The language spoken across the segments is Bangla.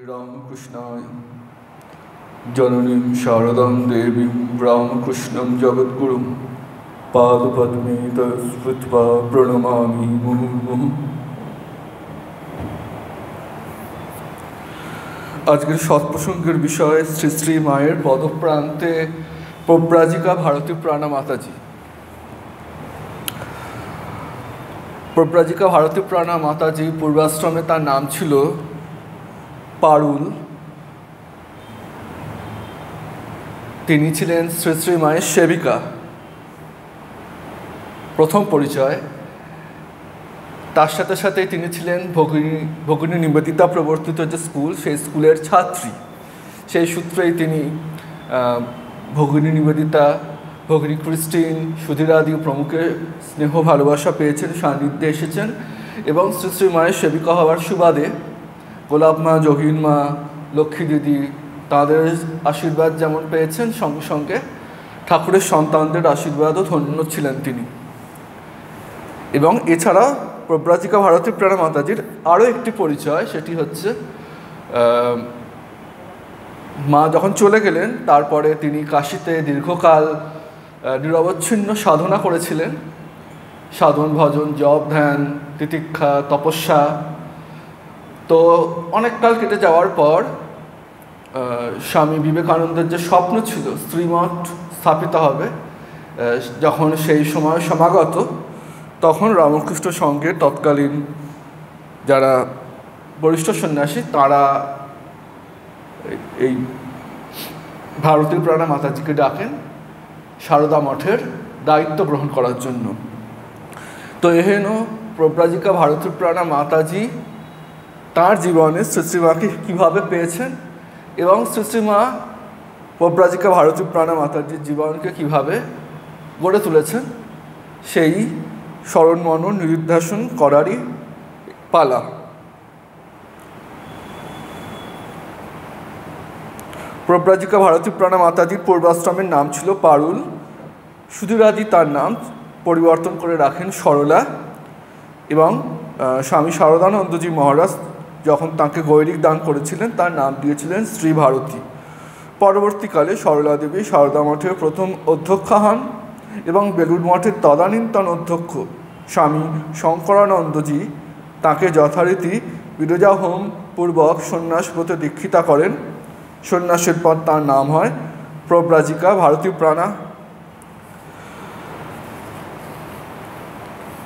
श्रीरामकृष्णाय जननीं शारदां देवीं रामकृष्णं जगद्गुरुं पादपद्मे स्मृत्वा प्रणमामि मुहुर्मुहुः। আজকের সৎপ্রসঙ্গের বিষয় শ্রী শ্রী মায়ের পদপ্রান্তে প্রব্রাজিকা ভারতী প্রাণা মাতাজি। প্রব্রাজিকা ভারতী প্রাণা মাতাজি পূর্বাশ্রমে তার নাম ছিল পারুল। তিনি ছিলেন শ্রী শ্রী মায়ের সেবিকা, প্রথম পরিচয়। তার সাথে সাথে তিনি ছিলেন ভগিনী নিবেদিতা প্রবর্তিত যে স্কুল, সেই স্কুলের ছাত্রী। সেই সূত্রেই তিনি ভগিনী নিবেদিতা, ভগিনী ক্রিস্টিন, সুধীরাদি প্রমুখের স্নেহ ভালোবাসা পেয়েছেন, সান্নিধ্যে এসেছেন এবং শ্রী শ্রী মায়ের সেবিকা হওয়ার সুবাদে গোলাপ মা, যোগিন মা, লক্ষ্মী দিদি তাদের আশীর্বাদ যেমন পেয়েছেন, সঙ্গে সঙ্গে ঠাকুরের সন্তানদের আশীর্বাদও ধন্য ছিলেন তিনি। এবং এছাড়া প্রব্রাজিকা ভারতী প্রাণা মাতাজির আরও একটি পরিচয়, সেটি হচ্ছে মা যখন চলে গেলেন তারপরে তিনি কাশীতে দীর্ঘকাল নিরবচ্ছিন্ন সাধনা করেছিলেন। সাধন, ভজন, জপ, ধ্যান, তিতিক্ষা, তপস্যা। তো অনেক কাল কেটে যাওয়ার পর স্বামী বিবেকানন্দের যে স্বপ্ন ছিল শ্রীমঠ স্থাপিত হবে, যখন সেই সময় সমাগত, তখন রামকৃষ্ণ সংঘের তৎকালীন যারা বরিষ্ঠ সন্ন্যাসী তারা এই ভারতী প্রাণা মাতাজিকে ডাকেন সারদা মঠের দায়িত্ব গ্রহণ করার জন্য। তো এহেন প্রব্রাজিকা ভারতী প্রাণা মাতাজি তাঁর জীবনে শ্রীশ্রীমাকে কীভাবে পেয়েছেন এবং শ্রীশ্রীমা প্রব্রাজিকা ভারতী প্রাণা মাতাজির জীবনকে কীভাবে গড়ে তুলেছেন, সেই স্মরণ মনন নিরুদ্ধাসন করারই পালা। প্রব্রাজিকা ভারতী প্রাণা মাতাজির পূর্বাশ্রমের নাম ছিল পারুল। সুধীরাদি তার নাম পরিবর্তন করে রাখেন সরলা এবং স্বামী শারদানন্দজি মহারাজ যখন তাঁকে গৈরিক দান করেছিলেন তার নাম দিয়েছিলেন শ্রী ভারতী। পরবর্তীকালে সরলা দেবী সারদা মঠের প্রথম অধ্যক্ষা হন এবং বেলুড় মঠের তদানীন্তন অধ্যক্ষ স্বামী শঙ্করানন্দজি তাঁকে যথারীতি বিরজা হোম পূর্বক সন্ন্যাস ব্রতে দীক্ষিতা করেন। সন্ন্যাসের পর তার নাম হয় প্রব্রাজিকা ভারতী প্রাণা।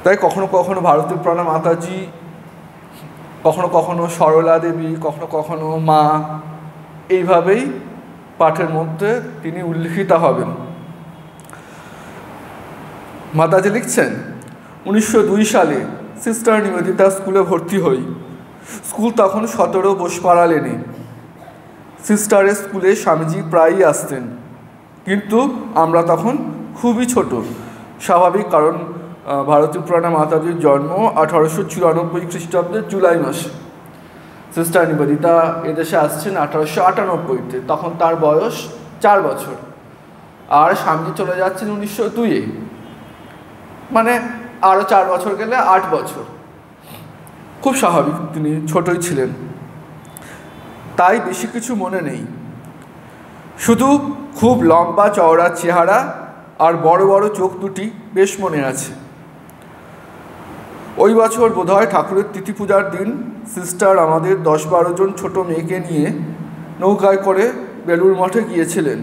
তাই কখনো কখনো ভারতী প্রাণা মাতাজি, কখনো কখনো সরলা দেবী, কখনো কখনো মা, এইভাবেই পাঠের মধ্যে তিনি উল্লিখিত হবেন। মাতাজি লিখছেন, 1902 সালে সিস্টার নিবেদিতা স্কুলে ভর্তি হই। স্কুল তখন 17 বোসপাড়া লেনে। সিস্টারের স্কুলে স্বামীজি প্রায়ই আসতেন, কিন্তু আমরা তখন খুবই ছোট। স্বাভাবিক, কারণ ভারতী প্রাণা মাতাজির জন্ম 1894 খ্রিস্টাব্দের জুলাই মাসে। সিস্টার নিবেদিতা এদেশে আসছেন 1898-তে, তখন তার বয়স 4 বছর। আর স্বামীজি চলে যাচ্ছেন 1902-এ, মানে আরও 4 বছর গেলে 8 বছর। খুব স্বাভাবিক, তিনি ছোটই ছিলেন। তাই বেশি কিছু মনে নেই, শুধু খুব লম্বা চওড়া চেহারা আর বড় বড় চোখ দুটি বেশ মনে আছে। ওই বছর বোধহয় ঠাকুরের তিথি পূজার দিন সিস্টার আমাদের 10-12 জন ছোট মেয়েকে নিয়ে নৌকায় করে বেলুড় মঠে গিয়েছিলেন।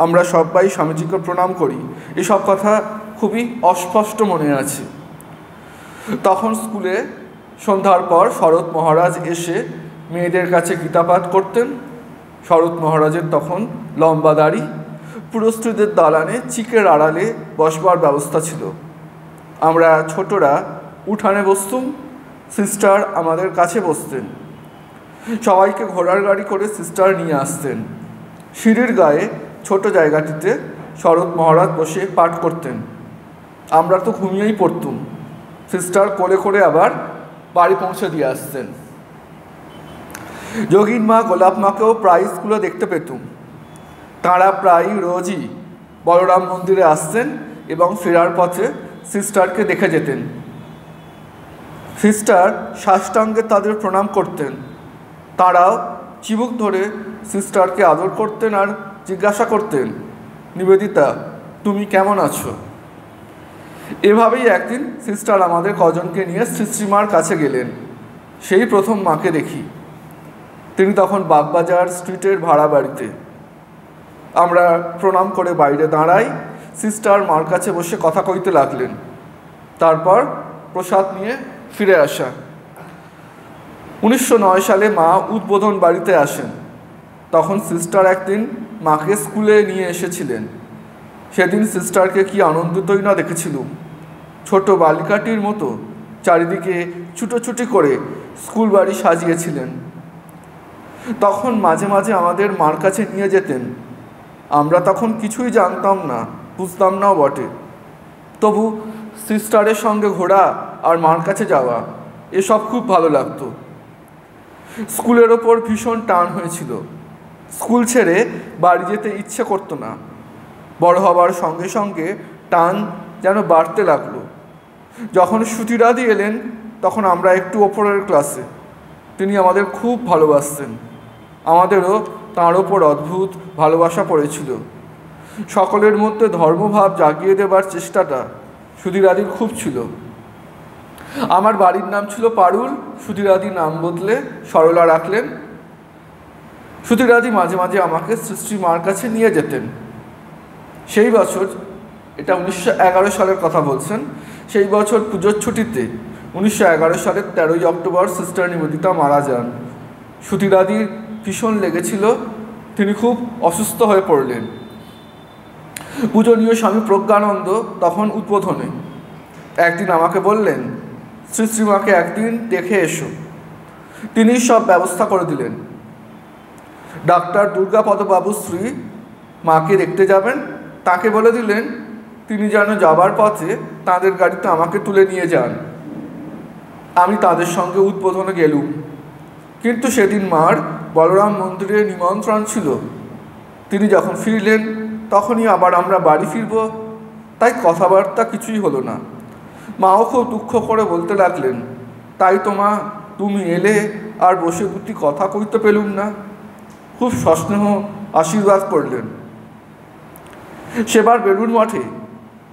আমরা সবাই স্বামীজিকে প্রণাম করি, এসব কথা খুবই অস্পষ্ট মনে আছে। তখন স্কুলে সন্ধ্যার পর শরৎ মহারাজ এসে মেয়েদের কাছে গীতাপাঠ করতেন। শরৎ মহারাজের তখন লম্বা দাড়ি। পুরস্ত্রীদের দালানে চিকের আড়ালে বসবার ব্যবস্থা ছিল। আমরা ছোটরা উঠানে বসতুম, সিস্টার আমাদের কাছে বসতেন। সবাইকে ঘোড়ার গাড়ি করে সিস্টার নিয়ে আসতেন। সিঁড়ির গায়ে ছোট জায়গাটিতে শরৎ মহারাজ বসে পাঠ করতেন। আমরা তো ঘুমিয়েই পড়তুম। সিস্টার কোলে করে আবার বাড়ি পৌঁছে দিয়ে আসতেন। যোগিন মা, গোলাপ মাকেও প্রায় স্কুলে দেখতে পেতুম। তাঁরা প্রায় রোজই বলরাম মন্দিরে আসতেন এবং ফেরার পথে সিস্টারকে দেখে যেতেন। সিস্টার সাষ্টাঙ্গে তাদের প্রণাম করতেন। তাঁরাও চিবুক ধরে সিস্টারকে আদর করতেন আর জিজ্ঞাসা করতেন, নিবেদিতা, তুমি কেমন আছো? এভাবেই একদিন সিস্টার আমাদের কজনকে নিয়ে শ্রীশ্রীমার কাছে গেলেন। সেই প্রথম মাকে দেখি। তিনি তখন বাগবাজার স্ট্রিটের ভাড়া বাড়িতে। আমরা প্রণাম করে বাইরে দাঁড়াই। সিস্টার মার কাছে বসে কথা কইতে লাগলেন। তারপর প্রসাদ নিয়ে ফিরে আসা। 1909 সালে মা উদ্বোধন বাড়িতে আসেন। তখন সিস্টার একদিন মাকে স্কুলে নিয়ে এসেছিলেন। সেদিন সিস্টারকে কি আনন্দিতই না দেখেছিলুম। ছোট বালিকাটির মতো চারিদিকে ছুটোছুটি করে স্কুল বাড়ি সাজিয়েছিলেন। তখন মাঝে মাঝে আমাদের মার কাছে নিয়ে যেতেন। আমরা তখন কিছুই জানতাম না, বুঝতাম নাও বটে। তবু সিস্টারের সঙ্গে ঘোরা আর মার কাছে যাওয়া এসব খুব ভালো লাগতো। স্কুলের ওপর ভীষণ টান হয়েছিল। স্কুল ছেড়ে বাড়ি যেতে ইচ্ছে করতো না। বড় হবার সঙ্গে সঙ্গে টান যেন বাড়তে লাগলো। যখন সুধীরাদি এলেন তখন আমরা একটু ওপরের ক্লাসে। তিনি আমাদের খুব ভালোবাসতেন। আমাদেরও তাঁর ওপর অদ্ভুত ভালোবাসা পড়েছিল। সকলের মধ্যে ধর্মভাব জাগিয়ে দেবার চেষ্টাটা সুধীরাদির খুব ছিল। আমার বাড়ির নাম ছিল পারুল। সুধীরাদি নাম বদলে সরলা রাখলেন। সুধীরাদি মাঝে মাঝে আমাকে শ্রীশ্রীমার কাছে নিয়ে যেতেন। সেই বছর, এটা 1911 সালের কথা বলছেন, সেই বছর পুজোর ছুটিতে 1911 সালের 13ই অক্টোবর সিস্টার নিবেদিতা মারা যান। সুধীরাদির ভীষণ লেগেছিল। তিনি খুব অসুস্থ হয়ে পড়লেন। পূজনীয় স্বামী প্রজ্ঞানন্দ তখন উদ্বোধনে। একদিন আমাকে বললেন, শ্রীশ্রীমাকে একদিন দেখে এসো। তিনি সব ব্যবস্থা করে দিলেন। ডাক্তার দুর্গাপদবাবু শ্রী মাকে দেখতে যাবেন। তাকে বলে দিলেন তিনি যেন যাবার পথে তাঁদের গাড়িতে আমাকে তুলে নিয়ে যান। আমি তাদের সঙ্গে উদ্বোধনে গেলুম। কিন্তু সেদিন মার বলরাম মন্দিরে নিমন্ত্রণ ছিল। তিনি যখন ফিরলেন তখনই আবার আমরা বাড়ি ফিরব, তাই কথাবার্তা কিছুই হলো না। মাও খুব দুঃখ করে বলতে লাগলেন, তাই তো মা, তুমি এলে আর বসে দুটি কথা কইতে পেলুম না। খুব সস্নেহ আশীর্বাদ করলেন। সেবার বেলুড় মঠে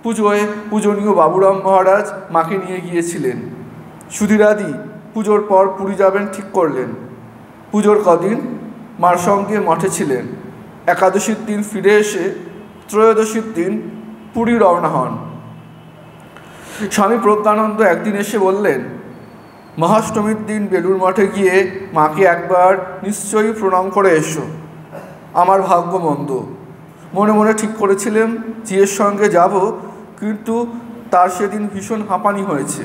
পুজোয় পূজনীয় বাবুরাম মহারাজ মাকে নিয়ে গিয়েছিলেন। সুধীরাদি পুজোর পর পুরী যাবেন ঠিক করলেন। পুজোর কদিন মার সঙ্গে মঠে ছিলেন। একাদশীর দিন ফিরে এসে ত্রয়োদশীর দিন পুরী রওনা হন। স্বামী প্রজ্ঞানন্দ একদিন এসে বললেন, মহাষ্টমীর দিন বেলুড় মঠে গিয়ে মাকে একবার নিশ্চয়ই প্রণাম করে এসো। আমার ভাগ্য মন্দ। মনে মনে ঠিক করেছিলাম ঝিয়ের সঙ্গে যাব, কিন্তু তার সেদিন ভীষণ হাঁপানি হয়েছে।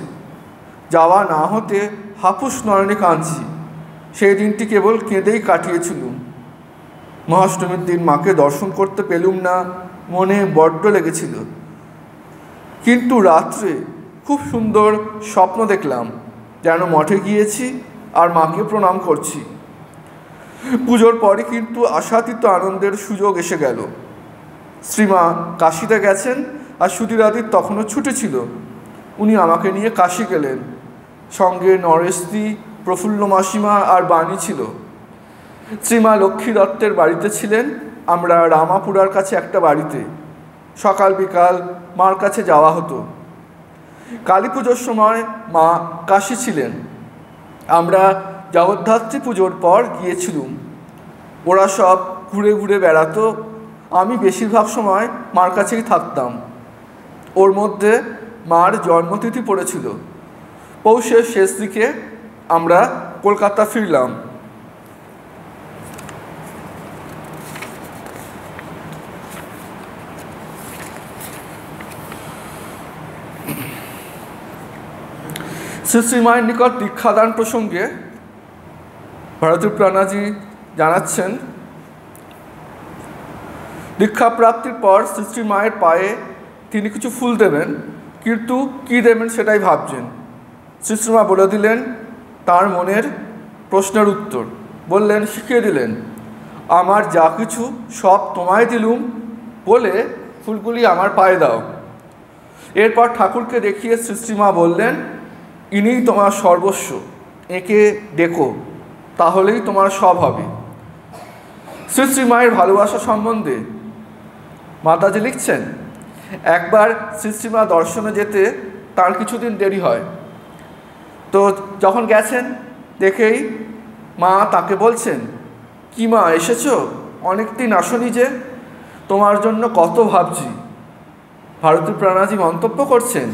যাওয়া না হতে হাপুস নয়নে কাঁদছি। সেই দিনটি কেবল কেঁদেই কাটিয়েছিলুম। মহাষ্টমীর দিন মাকে দর্শন করতে পেলুম না, মনে বড্ড লেগেছিল। কিন্তু রাত্রে খুব সুন্দর স্বপ্ন দেখলাম, যেন মঠে গিয়েছি আর মাকে প্রণাম করছি। পুজোর পরে কিন্তু আশাতীত আনন্দের সুযোগ এসে গেল। শ্রীমা কাশিতে গেছেন আর সুধীরাদির তখনও ছুটি ছিল। উনি আমাকে নিয়ে কাশি গেলেন। সঙ্গে নরেশদি, প্রফুল্ল মাসিমা আর বাণী ছিল। শ্রীমা লক্ষ্মী দত্তের বাড়িতে ছিলেন। আমরা রামাপুরার কাছে একটা বাড়িতে। সকাল বিকাল মার কাছে যাওয়া হতো। কালী পুজোর সময় মা কাশি ছিলেন। আমরা জগদ্ধাত্রী পুজোর পর গিয়েছিলুম। ওরা সব ঘুরে ঘুরে বেড়াতো। আমি বেশিরভাগ সময় মার কাছেই থাকতাম। ওর মধ্যে মার জন্মতিথি পড়েছিল। পৌষের শেষ দিকে আমরা কলকাতা ফিরলাম। শ্রীশ্রীমায়ের নিকট দীক্ষাদান প্রসঙ্গে ভারতীয় প্রাণাজি জানাচ্ছেন, দীক্ষা প্রাপ্তির পর শ্রীশ্রীমায়ের পায়ে তিনি কিছু ফুল দেবেন, কিন্তু কী দেবেন সেটাই ভাবছেন। শ্রীশ্রীমা বলে দিলেন তার মনের প্রশ্নের উত্তর। বললেন, শিখিয়ে দিলেন, আমার যা কিছু সব তোমায় দিলুম বলে ফুলগুলি আমার পায়ে দাও। এরপর ঠাকুরকে দেখিয়ে শ্রীশ্রীমা বললেন, ইনিই তোমার সর্বস্ব, একে ডেকো। তাহলেই তোমার সব হবে। শ্রী শ্রী মায়ের ভালোবাসা সম্বন্ধে মাতাজি লিখছেন, একবার শ্রী শ্রীমা দর্শনে যেতে তার কিছুদিন দেরি হয়। তো যখন গেছেন দেখেই মা তাকে বলছেন, কি মা এসেছো, অনেক দিন আসনি যে, তোমার জন্য কত ভাবছি। ভারতী প্রাণাজি মন্তব্য করছেন,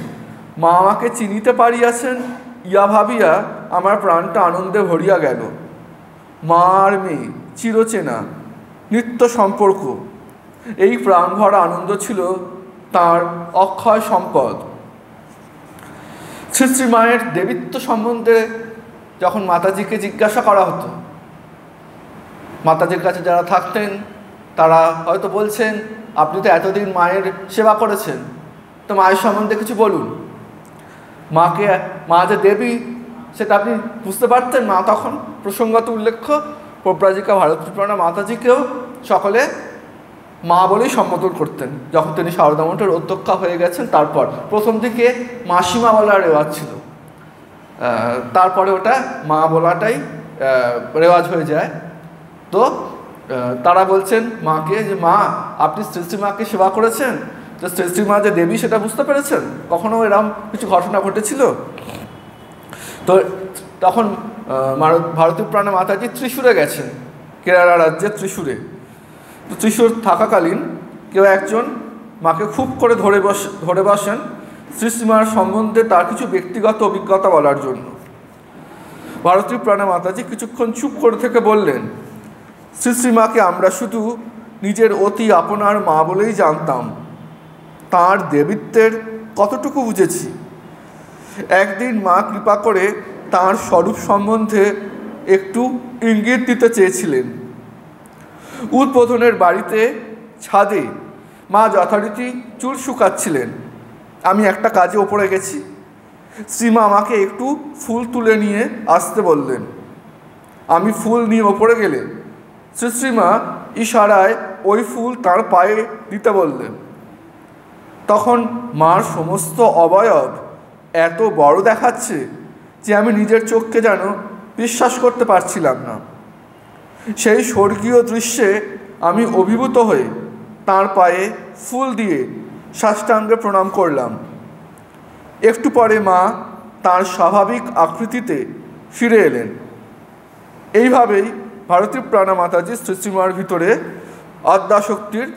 মা আমাকে চিনিতে পারিয়াছেন, ইয়া ভাবিয়া আমার প্রাণটা আনন্দে ভরিয়া গেল। মা আর মেয়ে চিরচেনা নিত্য সম্পর্ক, এই প্রাণ ভরা আনন্দ ছিল তার অক্ষয় সম্পদ। শ্রী শ্রী মায়ের দেবীত্ব সম্বন্ধে যখন মাতাজিকে জিজ্ঞাসা করা হতো, মাতাজির কাছে যারা থাকতেন তারা হয়তো বলছেন, আপনি তো এতদিন মায়ের সেবা করেছেন, তো মায়ের সম্বন্ধে কিছু বলুন। মা যে দেবী সেটা আপনি বুঝতে পারতেন। মা তখন প্রসঙ্গত উল্লেখ্য প্রব্রাজিকা ভারতীপ্রাণা মাতাজিকেও সকলে মা বলেই সম্বোধন করতেন। যখন তিনি সারদা মঠের অধ্যক্ষা হয়ে গেছেন তারপর প্রথম দিকে মাসিমা বলার রেওয়াজ ছিল, তারপরে ওটা মা বলাটাই রেওয়াজ হয়ে যায়। তো তারা বলছেন মাকে যে, মা আপনি শ্রী শ্রী মাকে সেবা করেছেন, তো শ্রী শ্রী মা যে দেবী সেটা বুঝতে পেরেছেন? কখনো এরকম কিছু ঘটনা ঘটেছিল? তো তখন ভারতীপ্রাণা মাতাজি ত্রিশূরে গেছেন, কেরালা রাজ্যের ত্রিশূরে। তো ত্রিশূর থাকাকালীন কেউ একজন মাকে খুব করে ধরে বসেন শ্রী শ্রীমার সম্বন্ধে তার কিছু ব্যক্তিগত অভিজ্ঞতা বলার জন্য। ভারতীপ্রাণা মাতাজি কিছুক্ষণ চুপ করে থেকে বললেন, শ্রী শ্রীমাকে আমরা শুধু নিজের অতি আপনার মা বলেই জানতাম, তাঁর দেবীত্বের কতটুকু বুঝেছি। একদিন মা কৃপা করে তাঁর স্বরূপ সম্বন্ধে একটু ইঙ্গিত দিতে চেয়েছিলেন। উদ্বোধনের বাড়িতে ছাদে মা যথারীতি চুল শুকাচ্ছিলেন। আমি একটা কাজে ওপরে গেছি, শ্রীমা আমাকে একটু ফুল তুলে নিয়ে আসতে বললেন। আমি ফুল নিয়ে ওপরে গেলে শ্রী শ্রীমা ইশারায় ওই ফুল তার পায়ে দিতে বললেন। তখন মার সমস্ত অবয়ব এত বড় দেখাচ্ছে যে আমি নিজের চোখকে যেন বিশ্বাস করতে পারছিলাম না। সেই স্বর্গীয় দৃশ্যে আমি অভিভূত হয়ে তার পায়ে ফুল দিয়ে সাষ্টাঙ্গে প্রণাম করলাম। একটু পরে মা তার স্বাভাবিক আকৃতিতে ফিরে এলেন। এইভাবেই ভারতীপ্রাণা মাতাজি শ্রী শ্রীমার ভিতরে আদ্যাশক্তির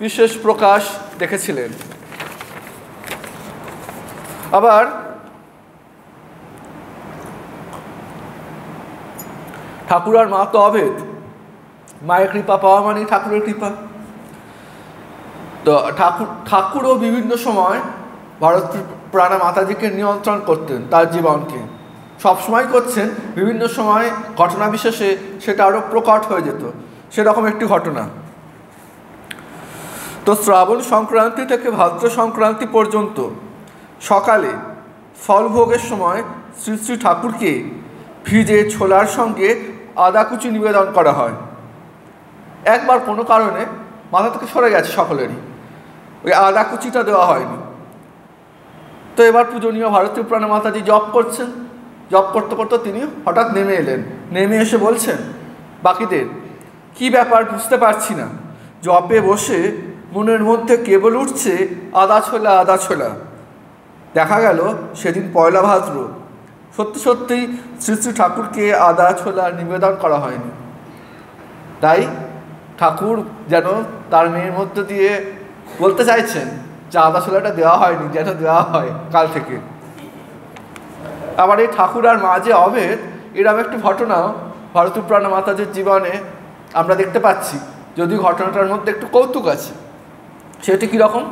বিশেষ প্রকাশ দেখেছিলেন। আবার ঠাকুর আর মা তো অভেদ, মায়ের কৃপা পাওয়া মানে ঠাকুরের কৃপা। তো ঠাকুরও বিভিন্ন সময় ভারতীপ্রাণা মাতাজিকে নিয়ন্ত্রণ করতেন, তার জীবনকে সবসময় করছেন, বিভিন্ন সময় ঘটনা বিশেষে সেটা আরও প্রকট হয়ে যেত। সেরকম একটি ঘটনা। তো শ্রাবণ সংক্রান্তি থেকে ভাদ্র সংক্রান্তি পর্যন্ত সকালে ফলভোগের সময় শ্রী শ্রী ঠাকুরকে ভিজে ছোলার সঙ্গে আদাকুচি নিবেদন করা হয়। একবার কোনো কারণে মাথা থেকে সরে গেছে সকলেরই, ওই আদাকুচিটা দেওয়া হয়নি। তো এবার পূজনীয় ভারতীপ্রাণা মাতাজি জপ করছেন, জপ করতে করতে তিনি হঠাৎ নেমে এলেন। নেমে এসে বলছেন বাকিদের, কি ব্যাপার বুঝতে পারছি না, জপে বসে মনের মধ্যে কেবল উঠছে আদা ছোলা আদা ছোলা। দেখা গেল সেদিন পয়লা ভাদ্র, সত্যি সত্যিই শ্রী শ্রী ঠাকুরকে আদা ছোলা নিবেদন করা হয়নি। তাই ঠাকুর যেন তার মেয়ের মধ্যে দিয়ে বলতে চাইছেন যে আদা ছোলাটা দেওয়া হয়নি, যেন দেওয়া হয় কাল থেকে। আবার এই ঠাকুর আর মা যে অভেদ, এরকম একটি ঘটনাও ভারতীপ্রাণা মাতাজির জীবনে আমরা দেখতে পাচ্ছি, যদিও ঘটনাটার মধ্যে একটু কৌতুক আছে। সেটি কীরকম?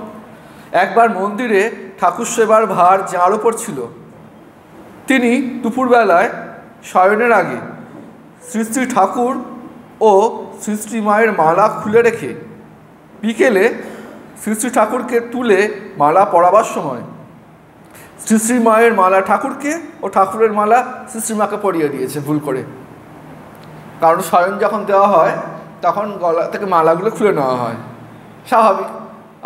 একবার মন্দিরে ঠাকুর সেবার ভার যাঁর ওপর ছিল, তিনি দুপুরবেলায় শয়নের আগে শ্রী শ্রী ঠাকুর ও শ্রী শ্রী মায়ের মালা খুলে রেখে বিকেলে শ্রী শ্রী ঠাকুরকে তুলে মালা পরাবার সময় শ্রী শ্রী মায়ের মালা ঠাকুরকে ও ঠাকুরের মালা শ্রী শ্রীমাকে পরিয়ে দিয়েছে ভুল করে। কারণ শয়ন যখন দেওয়া হয় তখন গলা থেকে মালাগুলো খুলে নেওয়া হয়, স্বাভাবিক।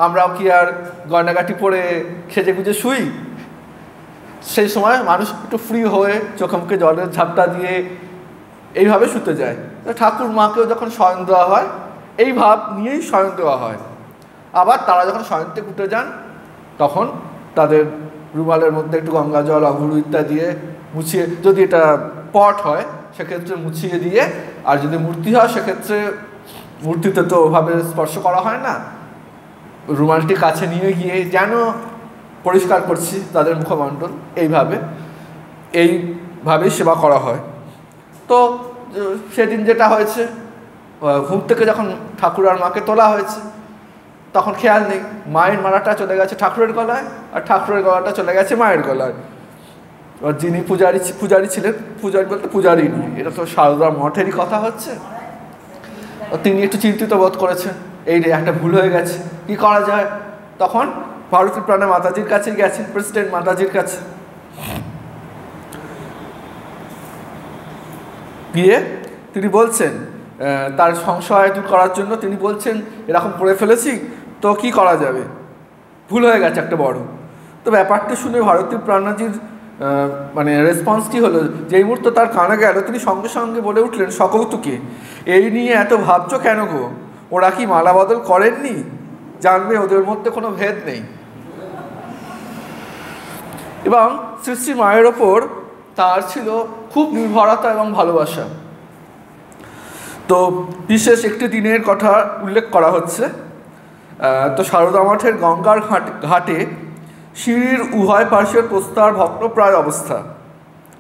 আমরাও কি আর গয়নাগাটি পরে সেজে গুজে শুই? সেই সময় মানুষ একটু ফ্রি হয়ে চোখে মুখে জলের ঝাপটা দিয়ে এইভাবে শুতে যায়। ঠাকুর মাকেও যখন শয়ন দেওয়া হয় এই ভাব নিয়েই শয়ন দেওয়া হয়। আবার তারা যখন শয়ন থেকে উঠে যান তখন তাদের রুমালের মধ্যে একটু গঙ্গা জল অগুরু ইত্যাদি দিয়ে মুছিয়ে, যদি এটা পট হয় সেক্ষেত্রে মুছিয়ে দিয়ে, আর যদি মূর্তি হয় সেক্ষেত্রে মূর্তিতে তো ওভাবে স্পর্শ করা হয় না, রুমালটি কাছে নিয়ে গিয়ে যেন পরিষ্কার করছি তাদের মুখমণ্ডল, এইভাবেই সেবা করা হয়। তো সেদিন যেটা হয়েছে, ঘুম থেকে যখন ঠাকুর আর মাকে তোলা হয়েছে তখন খেয়াল নেই, মায়ের মালাটা চলে গেছে ঠাকুরের গলায় আর ঠাকুরের গলাটা চলে গেছে মায়ের গলায়। আর যিনি পূজারী ছিলেন, পূজারী বলতে পূজারী নয়, এটা তো সারদা মঠেরই কথা হচ্ছে, তিনি একটু চিন্তিত বোধ করেছেন, এই রে একটা ভুল হয়ে গেছে, কি করা যায়। তখন ভারতী প্রাণা মাতাজির কাছে গেছেন, প্রেসিডেন্ট মাতাজির কাছে গিয়ে তিনি বলছেন, তার সংশয় দূর করার জন্য তিনি বলছেন, এরকম করে ফেলেছি তো কি করা যাবে, ভুল হয়ে গেছে একটা বড়। তো ব্যাপারটা শুনে ভারতী প্রাণাজির মানে রেসপন্স কী হলো, যেই মুহূর্তে তার কানে গেল তিনি সঙ্গে সঙ্গে বলে উঠলেন সকৌতুকে, এই নিয়ে এত ভাবছো কেন গো, ওরা কি মালা বদল করেননি, জানবে ওদের মধ্যে কোনো ভেদ নেই। এবং শ্রী শ্রী মায়ের ওপর তার ছিল খুব নির্ভরতা এবং ভালোবাসা। তো বিশেষ একটি দিনের কথা উল্লেখ করা হচ্ছে। তো সারদা মঠের গঙ্গার ঘাটে সিঁড়ির উভয় পার্শ্বের প্রস্তর ভগ্নপ্রায় অবস্থা,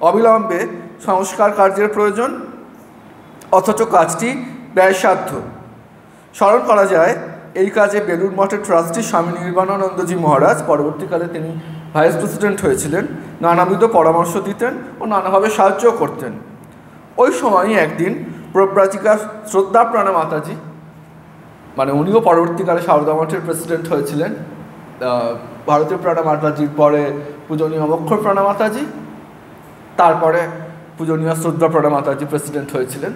অবিলম্বে সংস্কার কার্যের প্রয়োজন, অথচ কাজটি ব্যয়সাধ্য। স্মরণ করা যায় এই কাজে বেলুড় মঠের ট্রাস্টি স্বামী নির্বাণানন্দজি মহারাজ, পরবর্তীকালে তিনি ভাইস প্রেসিডেন্ট হয়েছিলেন, নানাবিধ পরামর্শ দিতেন ও নানাভাবে সাহায্য করতেন। ওই সময়ই একদিন প্রব্রাজিকা শ্রদ্ধা প্রাণা মাতাজি, মানে উনিও পরবর্তীকালে সারদা মঠের প্রেসিডেন্ট হয়েছিলেন, ভারতীয় প্রাণা মাতাজির পরে পূজনীয় অক্ষর প্রাণা মাতাজি, তারপরে পূজনীয় শ্রদ্ধা প্রাণা মাতাজি প্রেসিডেন্ট হয়েছিলেন,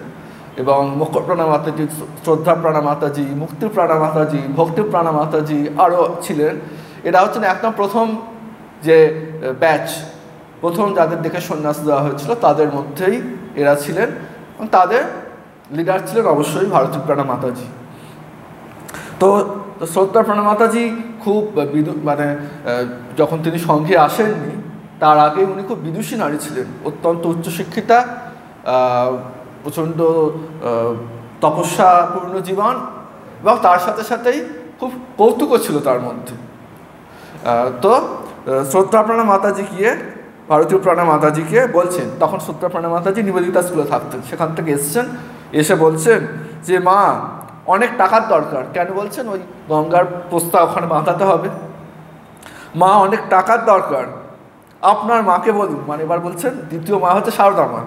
এবং অক্ষর প্রাণা মাতাজি, শ্রদ্ধা প্রাণা মাতাজি, মুক্তি প্রাণা মাতাজি, ভক্তি প্রাণা মাতাজি আরও ছিলেন। এরা হচ্ছেন একদম প্রথম যে ব্যাচ, প্রথম যাদের দেখে সন্ন্যাস দেওয়া হয়েছিল তাদের মধ্যেই এরা ছিলেন, এবং তাদের লিডার ছিলেন অবশ্যই ভারতী প্রাণা মাতাজি। তো শ্রদ্ধা প্রাণা মাতাজি খুব মানে যখন তিনি সঙ্ঘে আসেননি তার আগে উনি খুব বিদুষী নারী ছিলেন, অত্যন্ত উচ্চশিক্ষিতা, প্রচণ্ড তপস্যাপূর্ণ জীবন, এবং তার সাথে সাথেই খুব কৌতুকও ছিল তার মধ্যে। তো শ্রদ্ধা প্রাণা মাতাজি গিয়ে ভারতীয় প্রাণা মাতাজিকে বলছেন, তখন শ্রদ্ধা প্রাণা মাতাজি নিবেদিতা স্কুলে থাকতেন, সেখান থেকে এসছেন, এসে বলছেন যে মা অনেক টাকার দরকার। কেন বলছেন, ওই গঙ্গার পোস্তা ওখানে বাঁধাতে হবে, মা অনেক টাকার দরকার, আপনার মাকে বলুন, মানে এবার বলছেন দ্বিতীয় মা হচ্ছে সারদা মা,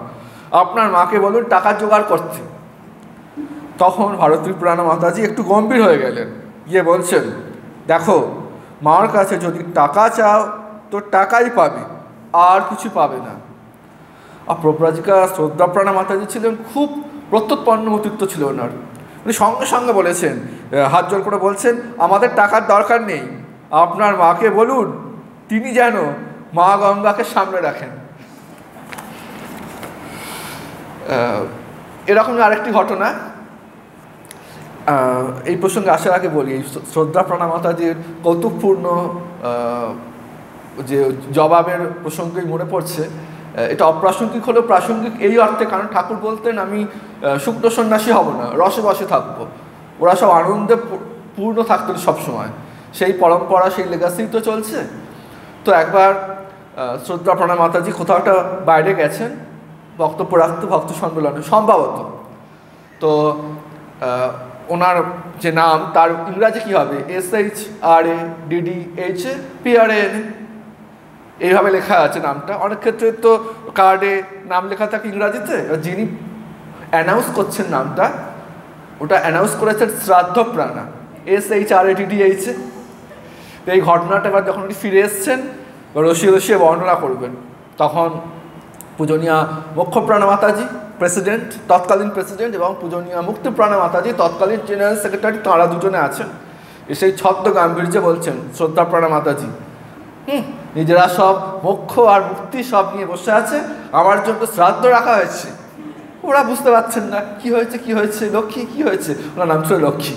আপনার মাকে বলুন টাকা জোগাড় করতে। তখন ভারতী প্রাণা মাতাজি একটু গম্ভীর হয়ে গেলেন, গিয়ে বলছেন, দেখো মার কাছে যদি টাকা চাও তো টাকাই পাবে, আর কিছু পাবে না। আর প্রব্রাজিকা শ্রদ্ধা প্রাণা মাতাজি ছিলেন খুব প্রত্যুৎপন্ন মতিত্ব ছিল ওনার, উনি সঙ্গে সঙ্গে বলেছেন, হাত জোর করে বলছেন, আমাদের টাকার দরকার নেই, আপনার মাকে বলুন তিনি যেন মা গঙ্গাকে সামনে রাখেন। এরকম আরেকটি ঘটনা এই প্রসঙ্গে আসার আগে বলি, এই শ্রদ্ধা প্রাণা মাতাজির কৌতুকপূর্ণ যে জবাবের প্রসঙ্গই মনে পড়ছে। এটা অপ্রাসঙ্গিক হলেও প্রাসঙ্গিক এই অর্থে, কারণ ঠাকুর বলতেন আমি শুক্র সন্ন্যাসী হব না, রসে বসে থাকবো, ওরা সব আনন্দে পূর্ণ থাকতেন সবসময়, সেই পরম্পরা সেই লেগাসি তো চলছে। তো একবার শ্রদ্ধা প্রাণা মাতাজি কোথাও একটা বাইরে গেছেন বক্তব্য রাখতে, ভক্ত সম্মেলনে সম্ভবত। তো ওনার যে নাম তার ইংরাজি কী হবে, SHRADDHPRAN, এইভাবে লেখা আছে নামটা। অনেক ক্ষেত্রে তো কার্ডে নাম লেখা থাকে ইংরাজিতে, যিনি অ্যানাউন্স করছেন নামটা, ওটা অ্যানাউন্স করেছেন শ্রাদ্ধ প্রাণা, SHRADDH। এই ঘটনাটা এবার যখন উনি ফিরে এসছেন রসিয়ে রসিয়ে বর্ণনা করবেন, তখন পূজনীয়া মোক্ষ প্রাণা মাতাজি প্রেসিডেন্ট, তৎকালীন প্রেসিডেন্ট, এবং পূজনীয়া মুক্তি প্রাণা মাতাজি তৎকালীন জেনারেল সেক্রেটারি, তাঁরা দুজনে আছেন। সেই ছদ্ম গাম্ভীর্যে বলছেন শ্রদ্ধা প্রাণা মাতাজি, নিজেরা সব মোক্ষ আর মুক্তি সব নিয়ে বসে আছে, আমার জন্য শ্রাদ্ধ রাখা হয়েছে। ওরা বুঝতে পারছেন না কি হয়েছে, লক্ষ্মী কি হয়েছে, ওনার নাম ছিল লক্ষ্মী।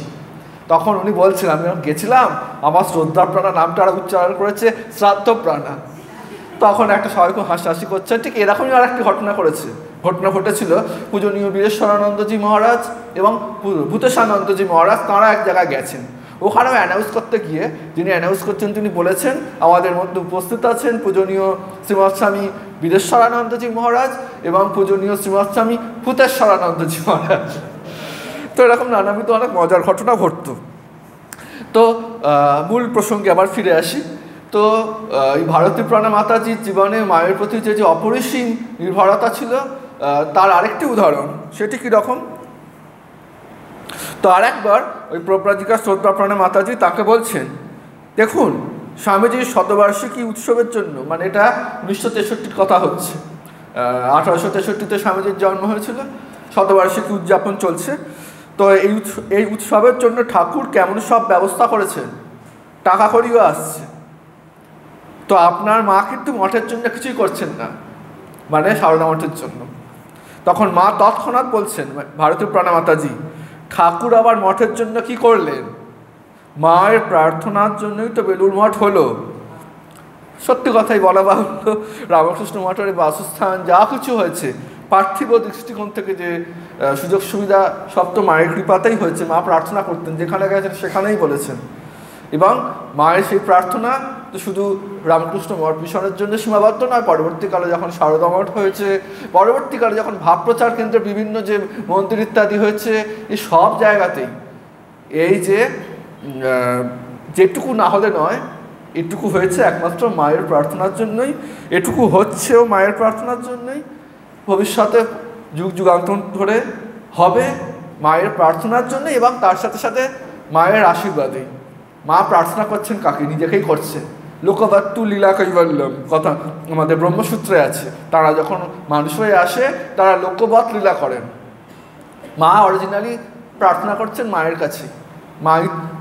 তখন উনি বলছেন, আমি গেছিলাম, আমার শ্রদ্ধাপ্রাণা নামটা উচ্চারণ করেছে শ্রাদ্ধপ্রাণা। তখন একটা সবাই খুব হাসাহাসি করছে। ঠিক এরকমই আর একটি ঘটনা ঘটেছিল। পূজনীয় বীরেশ্বরানন্দজি মহারাজ এবং ভূতেশানন্দজি মহারাজ তাঁরা এক জায়গায় গেছেন। ওখানেও অ্যানাউন্স করতে গিয়ে যিনি অ্যানাউন্স করছেন তিনি বলেছেন, আমাদের মধ্যে উপস্থিত আছেন পূজনীয় শ্রীমৎ স্বামী বীরেশ্বরানন্দজি মহারাজ এবং পূজনীয় শ্রীমৎ স্বামী ভূতেশ্বরানন্দজি মহারাজ। তো এরকম নানাবিধ অনেক মজার ঘটনা ঘটত। তো মূল প্রসঙ্গে আবার ফিরে আসি। তো এই ভারতী প্রাণা মাতাজির জীবনে মায়ের প্রতি যে অপরিসীম নির্ভরতা ছিল তার আরেকটি উদাহরণ। সেটি কীরকম? তো আর একবার ওই প্রব্রাজিকা শ্রদ্ধা প্রাণা মাতাজি তাকে বলছেন, দেখুন স্বামীজির শতবার্ষিকী উৎসবের জন্য, মানে এটা 1963 কথা হচ্ছে, 1863-তে স্বামীজির জন্ম হয়েছিল, শতবার্ষিকী উদযাপন চলছে। তো এই উৎসবের জন্য ঠাকুর কেমন সব ব্যবস্থা করেছেন, টাকা করিও আসছে। তো আপনার মা কিন্তু মঠের জন্য কিছুই করছেন না, মানে সারদা মঠের জন্য। তখন মা তৎক্ষণাৎ বলছেন, ভারতী প্রাণা মাতাজি, ঠাকুর আবার মঠের জন্য কি করলেন? মায়ের প্রার্থনার জন্যই তো বেলুড় মঠ হলো। সত্যি কথাই বলা বাহুল্য, রামকৃষ্ণ মঠের বাসস্থান যা কিছু হয়েছে পার্থিব দৃষ্টিকোণ থেকে যে সুযোগ সুবিধা সব তো মায়ের কৃপাতেই হয়েছে। মা প্রার্থনা করতেন, যেখানে গেছেন সেখানেই বলেছেন। এবং মায়ের সেই প্রার্থনা তো শুধু রামকৃষ্ণ মঠ মিশনের জন্য সীমাবদ্ধ নয়, পরবর্তীকালে যখন সারদা মঠ হয়েছে, পরবর্তীকালে যখন ভাবপ্রচার কেন্দ্রের বিভিন্ন যে মন্দির ইত্যাদি হয়েছে, এই সব জায়গাতেই এই যে যেটুকু না হলে নয়, এটুকু হয়েছে একমাত্র মায়ের প্রার্থনার জন্যই, এটুকু হচ্ছেও মায়ের প্রার্থনার জন্যই, ভবিষ্যতে যুগ যুগান্তর ধরে হবে মায়ের প্রার্থনার জন্য এবং তার সাথে সাথে মায়ের আশীর্বাদেই। মা প্রার্থনা করছেন কাকে? নিজেকেই করছে। লোকবাত্তু লীলা কৈবল্যম কথা আমাদের ব্রহ্মসূত্রে আছে। তারা যখন মানুষ হয়ে আসে তারা লোকবৎ লীলা করেন। মা অরিজিনালি প্রার্থনা করছেন মায়ের কাছে।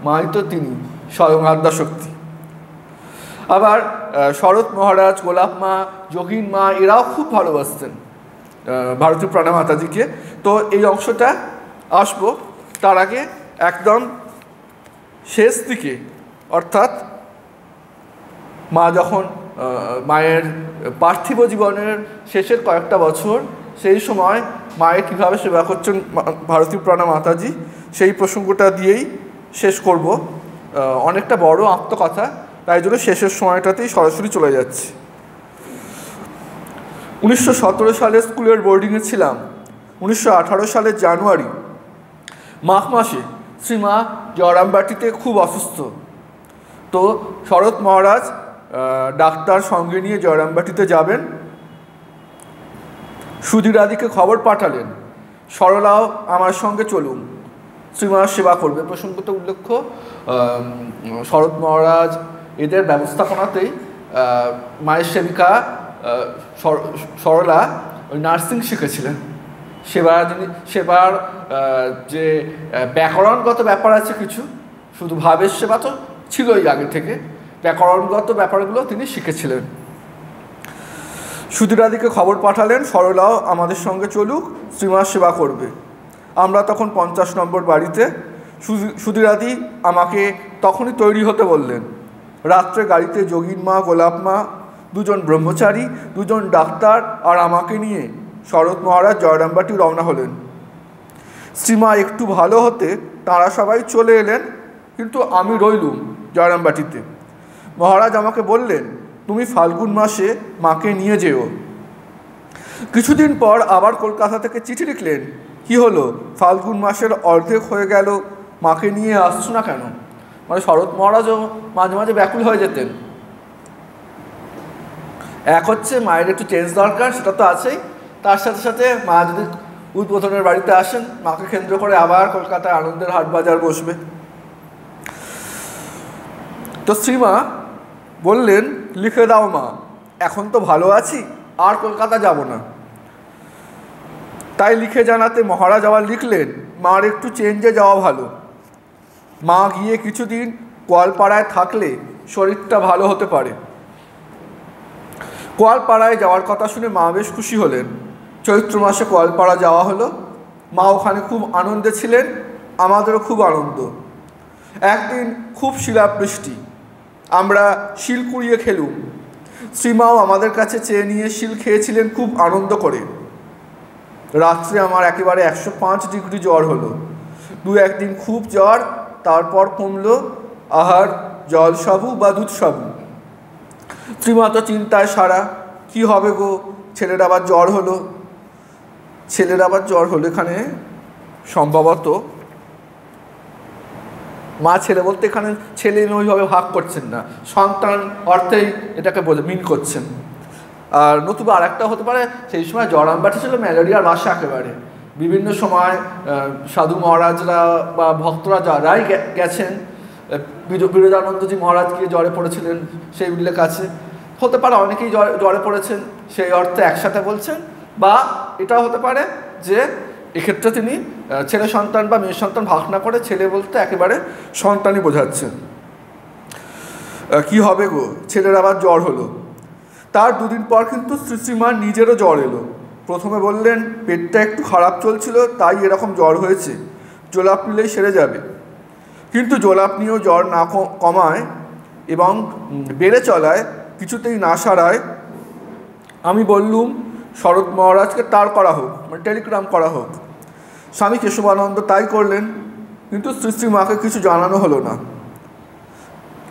মাই তো তিনি স্বয়ং আদ্যাশক্তি। আবার শরৎ মহারাজ, গোলাপ মা, যোগীন মা এরাও খুব ভালোবাসতেন ভারতী প্রাণা মাতাজিকে। তো এই অংশটা আসবো, তার আগে একদম শেষ দিকে, অর্থাৎ মা যখন মায়ের পার্থিব জীবনের শেষের কয়েকটা বছর, সেই সময় মায়ের কীভাবে সেবা করছেন ভারতী প্রাণা মাতাজি, সেই প্রসঙ্গটা দিয়েই শেষ করব। অনেকটা বড় আত্মকথা, তাই জন্য শেষের সময়টাতেই সরাসরি চলে যাচ্ছি। 1917 সালে স্কুলের বোর্ডিংয়ে ছিলাম। 1918 সালের জানুয়ারি মাঘ মাসে শ্রীমা জয়রামবাটিতে খুব অসুস্থ। তো শরৎ মহারাজ ডাক্তার সঙ্গে নিয়ে জয়রামবাটিতে যাবেন। সুধীরাদিকে খবর পাঠালেন, সরলাও আমার সঙ্গে চলুন, শ্রীমার সেবা করবে। প্রসঙ্গত উল্লেখ্য, শরৎ মহারাজ এদের ব্যবস্থাপনাতেই মায়ের সেবিকা সরলা ওই নার্সিং শিখেছিলেন। সেবার যে ব্যাকরণগত ব্যাপার আছে কিছু, শুধু ভাবের সেবা তো ছিলই আগে থেকে, ব্যাকরণগত ব্যাপারগুলো তিনি শিখেছিলেন। সুধীরাদিকে খবর পাঠালেন, সরলাও আমাদের সঙ্গে চলুক, শ্রীমার সেবা করবে। আমরা তখন 50 নম্বর বাড়িতে। সুধীরাদি আমাকে তখনই তৈরি হতে বললেন। রাত্রে গাড়িতে যোগীন মা, গোলাপ মা, 2জন ব্রহ্মচারী, 2জন ডাক্তার আর আমাকে নিয়ে শরৎ মহারাজ জয়রামবাটি রওনা হলেন। শ্রীমা একটু ভালো হতে তাঁরা সবাই চলে এলেন, কিন্তু আমি রইলুম জয়রামবাটিতে। মহারাজ আমাকে বললেন, তুমি ফাল্গুন মাসে মাকে নিয়ে যেও। কিছুদিন পর আবার কলকাতা থেকে চিঠি লিখলেন, কি হলো, ফাল্গুন মাসের অর্ধেক হয়ে গেল, মাকে নিয়ে আসছো না কেন? মানে শরৎ মহারাজও মাঝে মাঝে ব্যাকুল হয়ে যেতেন। এক হচ্ছে মায়ের একটু চেঞ্জ দরকার, সেটা তো আছেই, তার সাথে সাথে মা যদি উদ্বোধনের বাড়িতে আসেন, মাকে কেন্দ্র করে আবার কলকাতায় আনন্দের হাট বাজার বসবে। তো শ্রীমা বললেন, লিখে দাও মা, এখন তো ভালো আছি, আর কলকাতা যাব না। তাই লিখে জানাতে মহারাজ আবার লিখলেন, মার একটু চেঞ্জে যাওয়া ভালো। মা গিয়ে কিছুদিন কোয়ালপাড়ায় থাকলে শরীরটা ভালো হতে পারে। কোয়ালপাড়ায় যাওয়ার কথা শুনে মা বেশ খুশি হলেন। চৈত্র মাসে কোয়ালপাড়া যাওয়া হলো। মা ওখানে খুব আনন্দে ছিলেন, আমাদেরও খুব আনন্দ। একদিন খুব শিলাবৃষ্টি, আমরা শিল কুড়িয়ে খেলুম। শ্রীমাও আমাদের কাছে চেয়ে নিয়ে শিল খেয়েছিলেন খুব আনন্দ করে। রাত্রে আমার একেবারে 105 ডিগ্রি জ্বর হলো। দু একদিন খুব জ্বর, তারপর কমলো। আহার জল সাবু বা দুধ সাবু। শ্রীমা তো চিন্তায় সারা, কি হবে গো, ছেলের আবার জ্বর হলো। এখানে সম্ভবত মা ছেলে বলতে এখানে ছেলে ওইভাবে ভাগ করছেন না, সন্তান অর্থেই এটাকে মিন করছেন। আর নতুবা আর একটা হতে পারে, সেই সময় জ্বর আমবাটি ছিল ম্যালেরিয়ার বাসা একেবারে। বিভিন্ন সময় সাধু মহারাজরা বা ভক্তরা যারাই গেছেন, বিরজানন্দজি মহারাজ গিয়ে জ্বরে পড়েছিলেন সেই উল্লেখ আছে। হতে পারে অনেকেই জ্বরে পড়েছেন, সেই অর্থে একসাথে বলছেন। বা এটাও হতে পারে যে এক্ষেত্রে তিনি ছেলে সন্তান বা মেয়ে সন্তান ভাগ না করে ছেলে বলতে একেবারে সন্তানই বোঝাচ্ছেন। কি হবে গো, ছেলের আবার জ্বর হলো। তার দুদিন পর কিন্তু শ্রীশ্রীমার নিজেরও জ্বর এলো। প্রথমে বললেন পেটটা একটু খারাপ চলছিল, তাই এরকম জ্বর হয়েছে, জোলাপ নিলেই সেরে যাবে। কিন্তু জোলাপ নিয়েও জ্বর না কমায় এবং বেড়ে চলায়, কিছুতেই না সারায়। আমি বললুম শরৎ মহারাজকে তার করা হোক, মানে টেলিগ্রাম করা হোক। স্বামী কেশবানন্দ তাই করলেন, কিন্তু শ্রীশ্রীমাকে কিছু জানানো হলো না।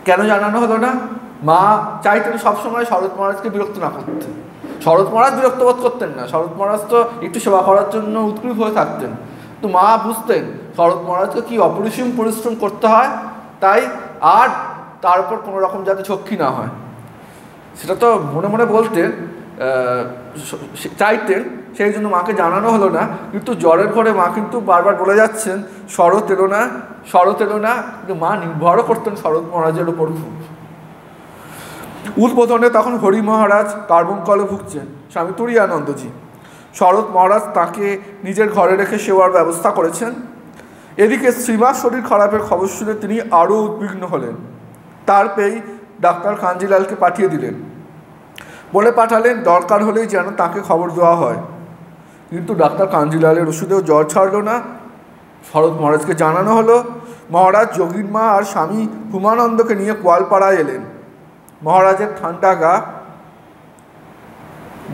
কেন জানানো হলো না? মা চাইতেন সবসময় শরৎ মহারাজকে বিরক্ত না করতে। শরৎ মহারাজ বিরক্ত বোধ করতেন না, শরৎ মহারাজ তো একটু সেবা করার জন্য উৎগ্রীব হয়ে থাকতেন। তো মা বুঝতেন শরৎ মহারাজকে কি অপরিসীম পরিশ্রম করতে হয়, তাই আর তার উপর কোনো রকম যাতে ঝক্কি না হয় সেটা তো মনে মনে বলতেন, চাইতেন। সেই জন্য মাকে জানানো হলো না। কিন্তু জ্বরের ঘরে মা কিন্তু বারবার বলে যাচ্ছেন শরৎ এলো না, শরৎ এলো না। কিন্তু মা নির্ভরও করতেন শরৎ মহারাজের ওপর খুব। উদ্বোধনে তখন হরি মহারাজ কার্বঙ্কলে ভুগছেন, স্বামী তুরীয়ানন্দজি। শরৎ মহারাজ তাকে নিজের ঘরে রেখে সেবার ব্যবস্থা করেছেন। এদিকে শ্রীমার শরীর খারাপের খবর শুনে তিনি আরও উদ্বিগ্ন হলেন। তার পেয়েই ডাক্তার কাঞ্জিলালকে পাঠিয়ে দিলেন, বলে পাঠালেন দরকার হলেই যেন তাকে খবর দেওয়া হয়। কিন্তু ডাক্তার কাঞ্জিলালের ওষুধেও জ্বর ছাড়ল না। শরৎ মহারাজকে জানানো হলো। মহারাজ যোগীনমা আর স্বামী হুমানন্দকে নিয়ে কোয়ালপাড়ায় এলেন। মহারাজের ঠান্ডা গা,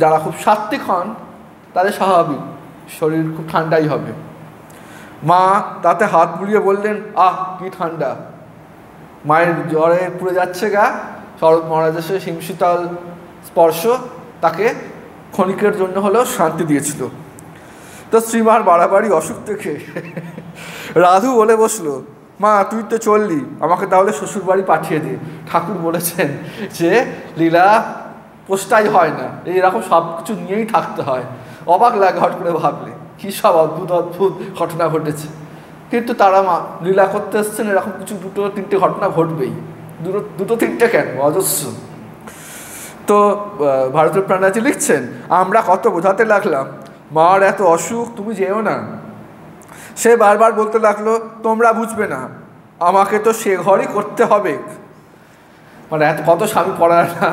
যারা খুব সাত্ত্বিক হন তাদের স্বাভাবিক শরীর খুব ঠান্ডাই হবে। মা তাতে হাত বুলিয়ে বললেন, আহ কি ঠান্ডা। মায়ের জ্বরে পুড়ে যাচ্ছে গা। শরৎ মহারাজের সে হিমশীতল স্পর্শ তাকে ক্ষণিকের জন্য হলেও শান্তি দিয়েছিল। তো শ্রীমার বাড়াবাড়ি অসুখ থেকে রাধু বলে বসলো, মা তুই তো চললি, আমাকে তাহলে শ্বশুরবাড়ি পাঠিয়ে দে। ঠাকুর বলেছেন যে লীলা পোস্টাই হয় না, এইরকম সব কিছু নিয়েই থাকতে হয়। অবাক লাগে হট করে ভাবলে, কী সব অদ্ভুত অদ্ভুত ঘটনা ঘটেছে। কিন্তু তারা মা লীলা করতে এসছেন, এরকম কিছু দুটো তিনটে ঘটনা ঘটবেই। দুটো তিনটে কেন, অজস্র। তো ভারতের প্রাণাজি লিখছেন, আমরা কত বোঝাতে লাগলাম মার এত অসুখ, তুমি যেও না। সে বারবার বলতে লাগলো, তোমরা বুঝবে না, আমাকে তো সে ঘরই করতে হবে। মানে এত কত স্বামী পড়ায় না,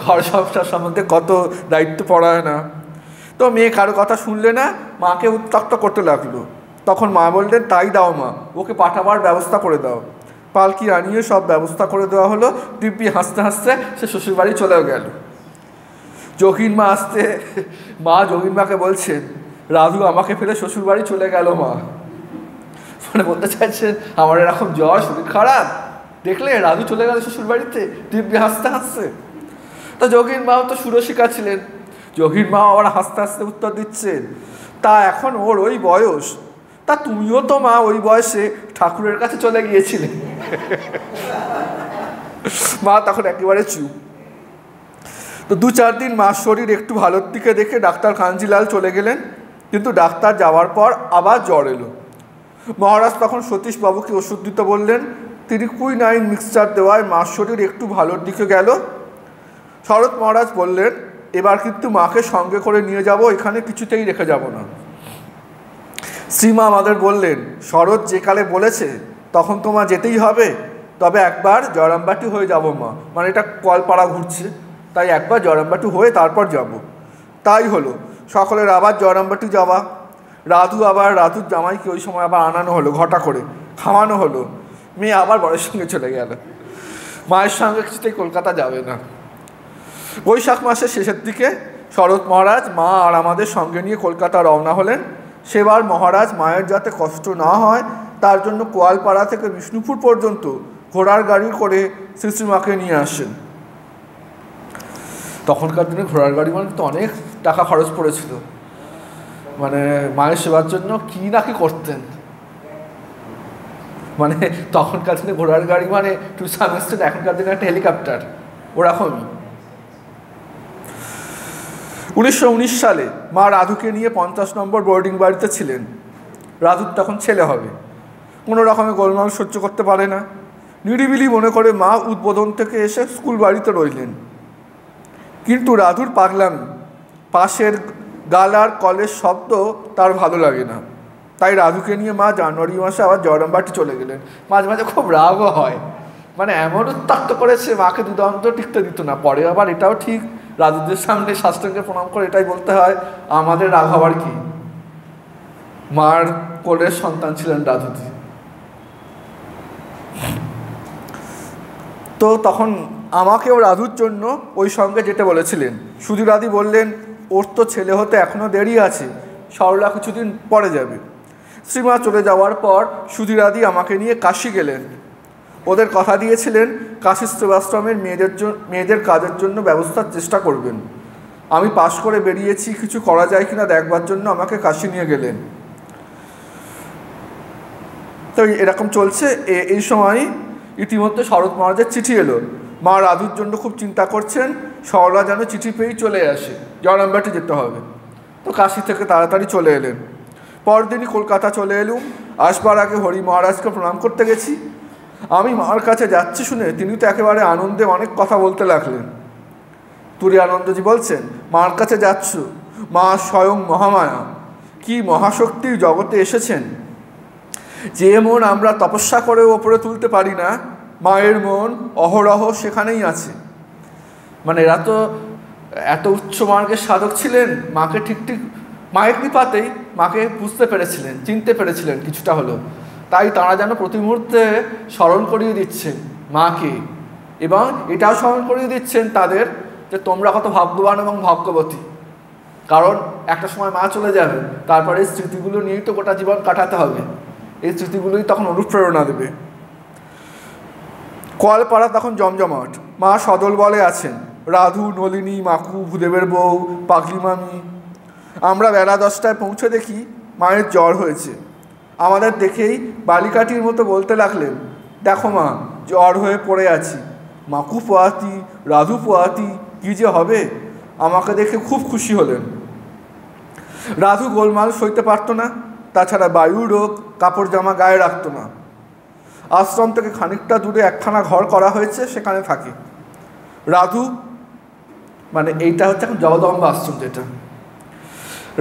ঘর সংসার সম্বন্ধে কত দায়িত্ব পড়ায় না। তো মেয়ে কারো কথা শুনলে না, মাকে উত্ত্যক্ত করতে লাগলো। তখন মা বললেন, তাই দাও মা, ওকে পাঠাবার ব্যবস্থা করে দাও। পালকি আনিয়ে সব ব্যবস্থা করে দেওয়া হলো। দিব্যি হাসতে হাসতে সে শ্বশুরবাড়ি চলেও গেল। যোগীনমা আসতে মা যোগীনমাকে বলছেন, রাধু আমাকে ফেলে শ্বশুরবাড়ি চলে গেল মা। মানে বলতে চাইছেন আমার এরকম জ্বর, শরীর খারাপ, দেখলে রাধু চলে গেল শ্বশুরবাড়িতে, দিব্যি হাসতে হাসতে। তো যোগীনমাও তো সুরসিকা ছিলেন। যোগীনমাও আবার হাসতে হাসতে উত্তর দিচ্ছেন, তা এখন ওর ওই বয়স, তা তুমিও তো মা ওই বয়সে ঠাকুরের কাছে চলে গিয়েছিলে। মা তখন একেবারে চুপ। তো 2-4 দিন মার শরীর একটু ভালোর দিকে দেখে ডাক্তার কাঞ্জিলাল চলে গেলেন। কিন্তু ডাক্তার যাওয়ার পর আবার জ্বর এলো। মহারাজ তখন সতীশবাবুকে ওষুধ দিতে বললেন। তিনি কুইনাইন মিক্সচার দেওয়ায় মার শরীর একটু ভালোর দিকে গেল। শরৎ মহারাজ বললেন, এবার কিন্তু মাকে সঙ্গে করে নিয়ে যাব, এখানে কিছুতেই রেখে যাব না। শ্রীমা আমাদের বললেন, শরৎ যে কালে বলেছে তখন তোমার যেতেই হবে, তবে একবার জয়রামবাটি হয়ে যাব মা। মানে এটা কলপাড়া ঘুরছে, তাই একবার জয়রামবাটি হয়ে তারপর যাব। তাই হলো। সকলের আবার জয়রামবাটি যাওয়া। রাধুর জামাইকে ওই সময় আবার আনানো হলো, ঘটা করে খাওয়ানো হলো। মেয়ে আবার বরের সঙ্গে চলে গেল, মায়ের সঙ্গে কিছুতেই কলকাতা যাবে না। বৈশাখ মাসের শেষের দিকে শরৎ মহারাজ মা আর আমাদের সঙ্গে নিয়ে কলকাতা রওনা হলেন। সেবার মহারাজ মায়ের যাতে কষ্ট না হয় তার জন্য কোয়ালপাড়া থেকে বিষ্ণুপুর পর্যন্ত ঘোড়ার গাড়ি করে শ্রীশ্রীমাকে নিয়ে আসেন। তখনকার দিনে ঘোড়ার গাড়ি মানে তো অনেক টাকা খরচ পড়েছিল, মানে মায়ের সেবার জন্য কি না কি করতেন। মানে তখনকার দিনে ঘোড়ার গাড়ি মানে টু সাম এক্সটেন্ট এখনকার দিনে একটা হেলিকপ্টার, ওরকমই। 1919 সালে মা রাধুকে নিয়ে 50 নম্বর বোর্ডিং বাড়িতে ছিলেন। রাধুর তখন ছেলে হবে, কোনো রকমের গোলমাল সহ্য করতে পারে না। নিরিবিলি মনে করে মা উদ্বোধন থেকে এসে স্কুল বাড়িতে রইলেন। কিন্তু রাধুর পাগলামি, পাশের গালার কলের শব্দ তার ভালো লাগে না। তাই রাধুকে নিয়ে মা জানুয়ারি মাসে আবার জয়রামবাটি চলে গেলেন। মাঝে মাঝে খুব রাগও হয়, মানে এমন উত্ত্যক্ত করেছে মাকে দুদন্ত টিকতে দিত না। পরে আবার এটাও ঠিক, রাধুদের সামনে শাস্ত্রকে প্রণাম করে এটাই বলতে হয়, আমাদের রাগ হবার কি, মার কোলের সন্তান ছিলেন রাধুদি। তো তখন আমাকেও রাধুর জন্য ওই সঙ্গে যেতে বলেছিলেন। সুধীরাদি বললেন, ওর তো ছেলে হতে এখনও দেরি আছে, সরলা কিছুদিন পরে যাবে। শ্রীমা চলে যাওয়ার পর সুধীরাদি আমাকে নিয়ে কাশী গেলেন। ওদের কথা দিয়েছিলেন কাশী সেবাশ্রমের মেয়েদের কাজের জন্য ব্যবস্থার চেষ্টা করবেন। আমি পাশ করে বেরিয়েছি, কিছু করা যায় কিনা দেখবার জন্য আমাকে কাশী নিয়ে গেলেন। তো এরকম চলছে। এই সময় ইতিমধ্যে শরৎ মহারাজের চিঠি এলো। মা রাধুর জন্য খুব চিন্তা করছেন, সরলা যেন চিঠি পেয়েই চলে আসে, জয়রামবাটি যেতে হবে। তো কাশী থেকে তাড়াতাড়ি চলে এলেন। পরদিনই কলকাতা চলে এলুম। আসবার আগে হরি মহারাজকে প্রণাম করতে গেছি। আমি মার কাছে যাচ্ছি শুনে তিনি তো একেবারে আনন্দে অনেক কথা বলতে লাগলেন। তুরি আনন্দজি বলছেন, মার কাছে যাচ্ছ, মা স্বয়ং মহামায়া, কি মহাশক্তি জগতে এসেছেন। যে মন আমরা তপস্যা করেও ওপরে তুলতে পারি না, মায়ের মন অহরহ সেখানেই আছে। মানে এরা তো এত উচ্চ মার্গের সাধক ছিলেন, মাকে ঠিক মায়ের কৃপাতেই মাকে বুঝতে পেরেছিলেন, চিনতে পেরেছিলেন কিছুটা হলেও। তাই তাঁরা যেন প্রতি মুহূর্তে স্মরণ করিয়ে দিচ্ছেন মাকে, এবং এটাও স্মরণ করিয়ে দিচ্ছেন তাদের যে তোমরা কত ভাগ্যবান এবং ভাগ্যবতী, কারণ একটা সময় মা চলে যাবে, তারপরে এই স্মৃতিগুলো নিয়েই তো গোটা জীবন কাটাতে হবে। এই স্মৃতিগুলোই তখন অনুপ্রেরণা দেবে। কোয়ালপাড়া তখন জমজমাট, মা সদল বলে আছেন, রাধু, নলিনী, মাকু, ভূদেবের বউ, পাগলি মামি। আমরা বেলা 10টায় পৌঁছে দেখি মায়ের জ্বর হয়েছে। আমাদের দেখেই বালিকাটির মতো বলতে লাগলেন, দেখো মা, জ্বর হয়ে পড়ে আছি, মাকু পোয়াতি, রাধু পোয়াতি, কী যে হবে। আমাকে দেখে খুব খুশি হলেন। রাধু গোলমাল সইতে পারত না, তাছাড়া বায়ু রোগ, কাপড় জামা গায়ে রাখত না। আশ্রম থেকে খানিকটা দূরে একখানা ঘর করা হয়েছে, সেখানে থাকে। রাধু, মানে এইটা হচ্ছে এখন জগদম্বা আশ্রম যেটা,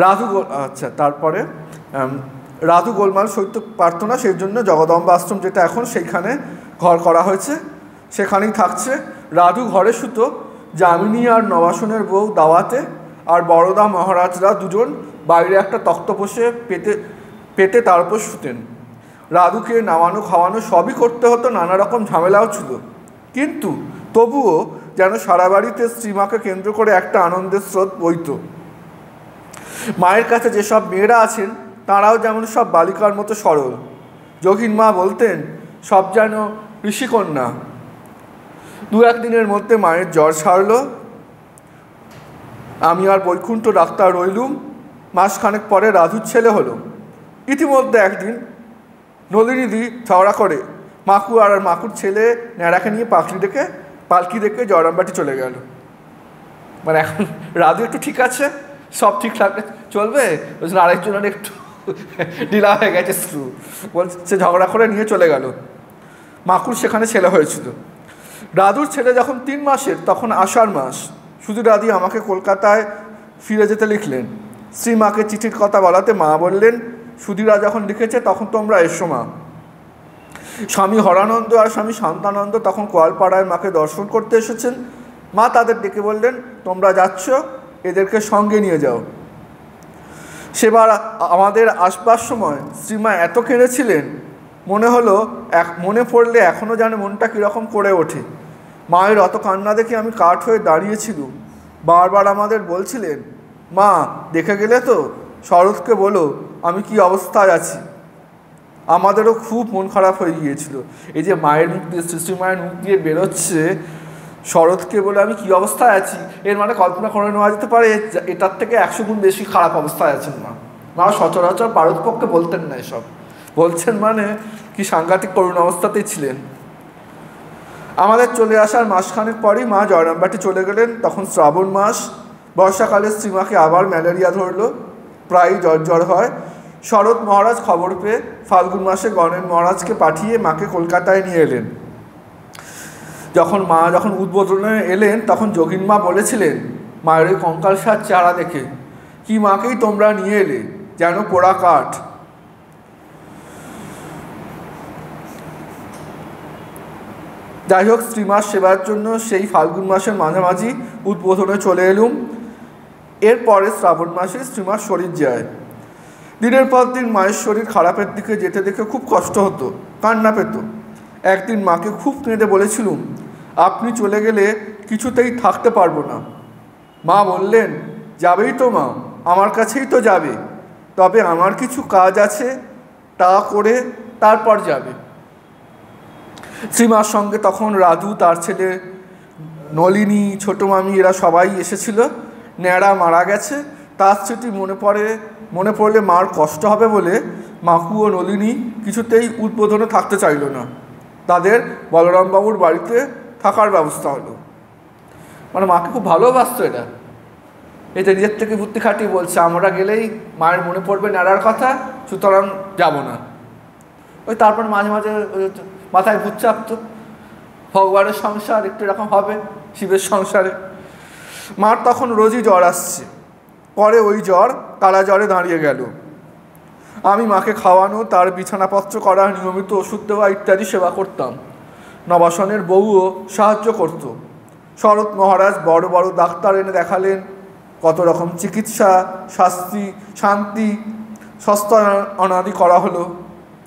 রাধু আচ্ছা তারপরে রাধু গোলমাল সইতে পারত না, সেই জন্য জগদম্বা আশ্রম যেটা এখন সেইখানে ঘর করা হয়েছে, সেখানেই থাকছে। রাধু ঘরে শুতো, যামিনী আর নবাসনের বউ দাওয়াতে, আর বড়দা মহারাজরা দুজন বাইরে একটা তক্ত বসে পেতে তার উপর শুতেন। রাধুকে নামানো খাওয়ানো সবই করতে হতো, নানা রকম ঝামেলাও ছিল, কিন্তু তবুও যেন সারা বাড়িতে শ্রীমাকে কেন্দ্র করে একটা আনন্দের স্রোত বইত। মায়ের কাছে যেসব মেয়েরা আছেন তাঁরাও যেমন সব বালিকার মতো সরল। যোগীন মা বলতেন, সব যেন ঋষিকন্যা। 2-1 দিনের মধ্যে মায়ের জ্বর সারল। আমি আর বৈকুণ্ঠ ডাক্তার রইলুম। মাসখানেক পরে রাধুর ছেলে হলো। ইতিমধ্যে একদিন নলিনীদি ঝগড়া করে মাকু আর মাকুর ছেলে ন্যাড়াকে নিয়ে পালকি দেখে জয়রামবাটি চলে গেল। মানে এখন রাধু একটু ঠিক আছে, সব ঠিক থাকলে চলবে, আরেকজনের একটু ঢিলা হয়ে গেছে স্ক্রু, বলছে ঝগড়া করে নিয়ে চলে গেল। মাকুর সেখানে ছেলে হয়েছিল। রাধুর ছেলে যখন 3 মাসের, তখন আষাঢ় মাস। সুধীরাদি আমাকে কলকাতায় ফিরে যেতে লিখলেন। শ্রীমাকে চিঠির কথা বলাতে মা বললেন, সুধীরা যখন লিখেছে তখন তোমরা এসো মা। স্বামী হরানন্দ আর স্বামী শান্তানন্দ তখন কোয়ালপাড়ায় মাকে দর্শন করতে এসেছেন। মা তাদের ডেকে বললেন, তোমরা যাচ্ছ, এদেরকে সঙ্গে নিয়ে যাও। সেবার আমাদের আসবার সময় শ্রীমা এত কেঁদেছিলেন, মনে পড়লে এখনও যেন মনটা কীরকম করে ওঠে। মায়ের অত কান্না দেখে আমি কাঠ হয়ে দাঁড়িয়েছিলুম। বারবার আমাদের বলছিলেন, মা দেখে গেলে তো, শরৎকে বলো আমি কি অবস্থায় আছি। আমাদেরও খুব মন খারাপ হয়ে গিয়েছিল। এই যে মায়ের মুখ দিয়ে, শ্রীশ্রীমায়ের মুখ দিয়ে বেরোচ্ছে, শরৎকে বলে আমি কি অবস্থায় আছি, এর মানে কল্পনা করে নেওয়া যেতে পারে এটার থেকে 100 গুণ বেশি খারাপ অবস্থায় আছেন মা সচরাচর পারতপক্ষে বলতেন না এসব। বলছেন মানে কি সাংঘাতিক করুণ অবস্থাতেই ছিলেন। আমাদের চলে আসার মাসখানেক পরই মা জয়রামবাটি চলে গেলেন। তখন শ্রাবণ মাস। বর্ষাকালে শ্রীমাকে আবার ম্যালেরিয়া ধরল, প্রায়ই জ্বর হয়। শরৎ মহারাজ খবর পেয়ে ফাল্গুন মাসে গণেন মহারাজকে পাঠিয়ে মাকে কলকাতায় নিয়ে এলেন। যখন উদ্বোধনে এলেন তখন যোগিন মা বলেছিলেন, মায়ের ওই কঙ্কালসার চেহারা দেখে, কি মাকেই তোমরা নিয়ে এলে, যেন পোড়া কাঠ। যাই হোক, শ্রীমার সেবার জন্য সেই ফাল্গুন মাসের মাঝামাঝি উদ্বোধনে চলে এলুম। এরপরে শ্রাবণ মাসে শ্রীমার শরীর যায়। দিনের পর দিন মায়ের শরীর খারাপের দিকে যেতে দেখে খুব কষ্ট হতো, কান্না পেত। একদিন মাকে খুব কেঁদে বলেছিলুম, আপনি চলে গেলে কিছুতেই থাকতে পারবো না। মা বললেন, যাবেই তো মা, আমার কাছেই তো যাবে, তবে আমার কিছু কাজ আছে, তা করে তারপর যাবে। শ্রীমার সঙ্গে তখন রাধু, তার ছেলে নলিনী, ছোটো মামি, এরা সবাই এসেছিল। ন্যাড়া মারা গেছে, তার স্মৃতি মনে পড়লে মার কষ্ট হবে বলে মাকু ও নলিনী কিছুতেই উদ্বোধনে থাকতে চাইল না। তাদের বলরামবাবুর বাড়িতে থাকার ব্যবস্থা হলো। মানে মাকে খুব ভালোবাসত। এটা নিজের থেকে বুদ্ধি খাটিয়ে বলছে, আমরা গেলেই মায়ের মনে পড়বে ন্যাড়ার কথা, সুতরাং যাব না। ওই তারপর মাঝে মাঝে মাথায় ভূত চাপতো, ভগবানের সংসার একটু এরকম হবে, শিবের সংসারে। মার তখন রোজই জ্বর আসছে। পরে ওই জ্বর কালা জ্বরে দাঁড়িয়ে গেল। আমি মাকে খাওয়ানো, তার বিছানাপত্র করা, নিয়মিত ওষুধ দেওয়া ইত্যাদি সেবা করতাম। নবাসনের বউও সাহায্য করত। শরৎ মহারাজ বড় বড় ডাক্তার এনে দেখালেন, কত রকম চিকিৎসা, শান্তি, সস্তা অনাদি করা হলো,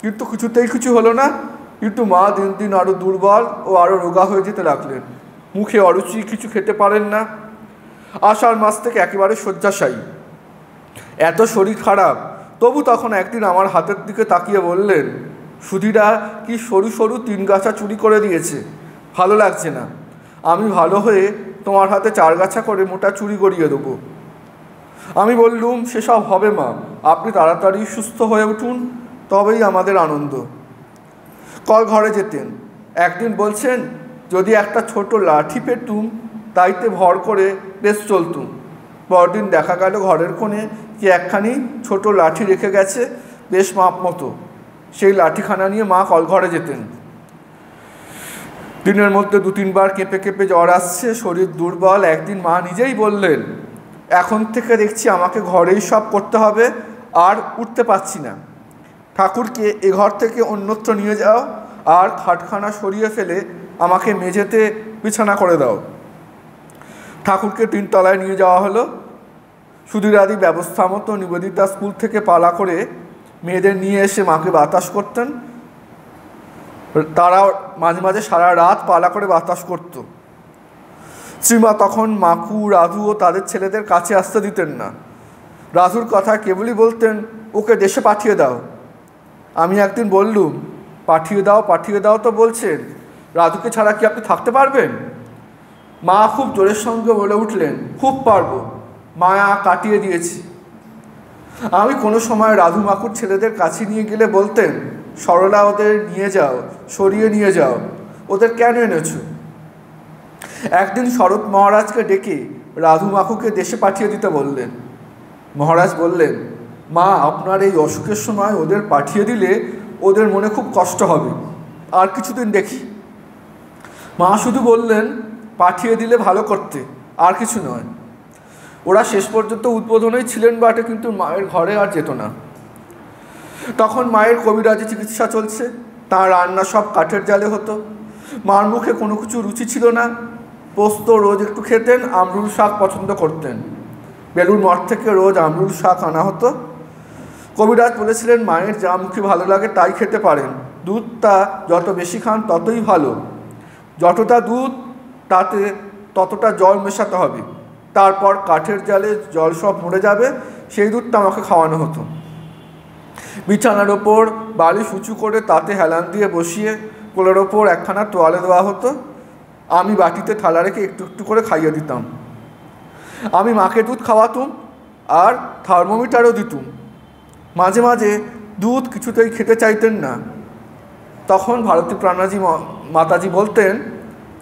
কিন্তু কিছুতেই কিছু হলো না। কিন্তু মা দিন দিন আরও দুর্বল ও আরও রোগা হয়ে যেতে লাগলেন। মুখে অরুচি, কিছু খেতে পারেন না। আষাঢ় মাস থেকে একেবারে শয্যাশায়ী। এত শরীর খারাপ, তবু তখন একদিন আমার হাতের দিকে তাকিয়ে বললেন, সুধীরা কি সরু সরু 3 গাছা চুরি করে দিয়েছে, ভালো লাগছে না। আমি ভালো হয়ে তোমার হাতে 4 গাছা করে মোটা চুরি গড়িয়ে দেবো। আমি বললুম, সেসব হবে মা, আপনি তাড়াতাড়ি সুস্থ হয়ে উঠুন, তবেই আমাদের আনন্দ। কল ঘরে যেতেন। একদিন বলছেন, যদি একটা ছোট লাঠি পেতুম, তাইতে ভর করে বেশ চলতুম। পরদিন দেখা গেল ঘরের কোণে কি একখানি ছোট লাঠি রেখে গেছে, বেশ মাপ মতো। সেই লাঠিখানা নিয়ে মা কলঘরে যেতেন। দিনের মধ্যে 2-3 বার কেঁপে কেঁপে জ্বর আসছে, শরীর দুর্বল। একদিন মা নিজেই বললেন, এখন থেকে দেখছি আমাকে ঘরেই সব করতে হবে, আর উঠতে পারছি না। ঠাকুরকে এ ঘর থেকে অন্যত্র নিয়ে যাও, আর খাটখানা সরিয়ে ফেলে আমাকে মেঝেতে বিছানা করে দাও। ঠাকুরকে 3 তলায় নিয়ে যাওয়া হলো। সুধীরাদি ব্যবস্থা মতো নিবেদিতা স্কুল থেকে পালা করে মেয়েদের নিয়ে এসে মাকে বাতাস করতেন। তারা মাঝে মাঝে সারা রাত পালা করে বাতাস করত। শ্রীমা তখন মাকু, রাধু ও তাদের ছেলেদের কাছে আসতে দিতেন না। রাধুর কথা কেবলই বলতেন, ওকে দেশে পাঠিয়ে দাও। আমি একদিন বললুম, পাঠিয়ে দাও তো বলছেন, রাধুকে ছাড়া কি আপনি থাকতে পারবেন? মা খুব জোরের সঙ্গে বলে উঠলেন, খুব পারবো, মায়া কাটিয়ে দিয়েছি। আমি কোনো সময় রাধু মাকুর ছেলেদের কাছে নিয়ে গেলে বলতেন, সরলা ওদের নিয়ে যাও, সরিয়ে নিয়ে যাও, ওদের কেন এনেছো? একদিন শরৎ মহারাজকে ডেকে রাধু মাকুকে দেশে পাঠিয়ে দিতে বললেন। মহারাজ বললেন, মা আপনার এই অসুখের সময় ওদের পাঠিয়ে দিলে ওদের মনে খুব কষ্ট হবে, আর কিছুদিন দেখি। মা শুধু বললেন, পাঠিয়ে দিলে ভালো করতে, আর কিছু নয়। ওরা শেষ পর্যন্ত উদ্বোধনেই ছিলেন বটে, কিন্তু মায়ের ঘরে আর যেত না। তখন মায়ের কবিরাজি চিকিৎসা চলছে, তাঁর রান্না সব কাঠের জালে হতো। মার মুখে কোনো কিছু রুচি ছিল না। পোস্ত রোজ একটু খেতেন, আমরুল শাক পছন্দ করতেন। বেলুর মঠ থেকে রোজ আমরুল শাক আনা হতো। কবিরাজ বলেছিলেন, মায়ের যা মুখে ভালো লাগে তাই খেতে পারেন, দুধটা যত বেশি খান ততই ভালো, যতটা দুধ তাতে ততটা জল মেশাতে হবে, তারপর কাঠের জালে জল সব মরে যাবে, সেই দুধটা আমাকে খাওয়ানো হতো। বিছানার ওপর বালিশ উঁচু করে তাতে হেলান দিয়ে বসিয়ে কোলের ওপর একখানা তোয়ালে দেওয়া হতো, আমি বাটিতে থালা রেখে একটু একটু করে খাইয়ে দিতাম। আমি মাকে দুধ খাওয়াতুম আর থার্মোমিটারও দিতুম। মাঝে মাঝে দুধ কিছুতেই খেতে চাইতেন না, তখন ভারতী প্রাণাজি মাতাজি বলতেন,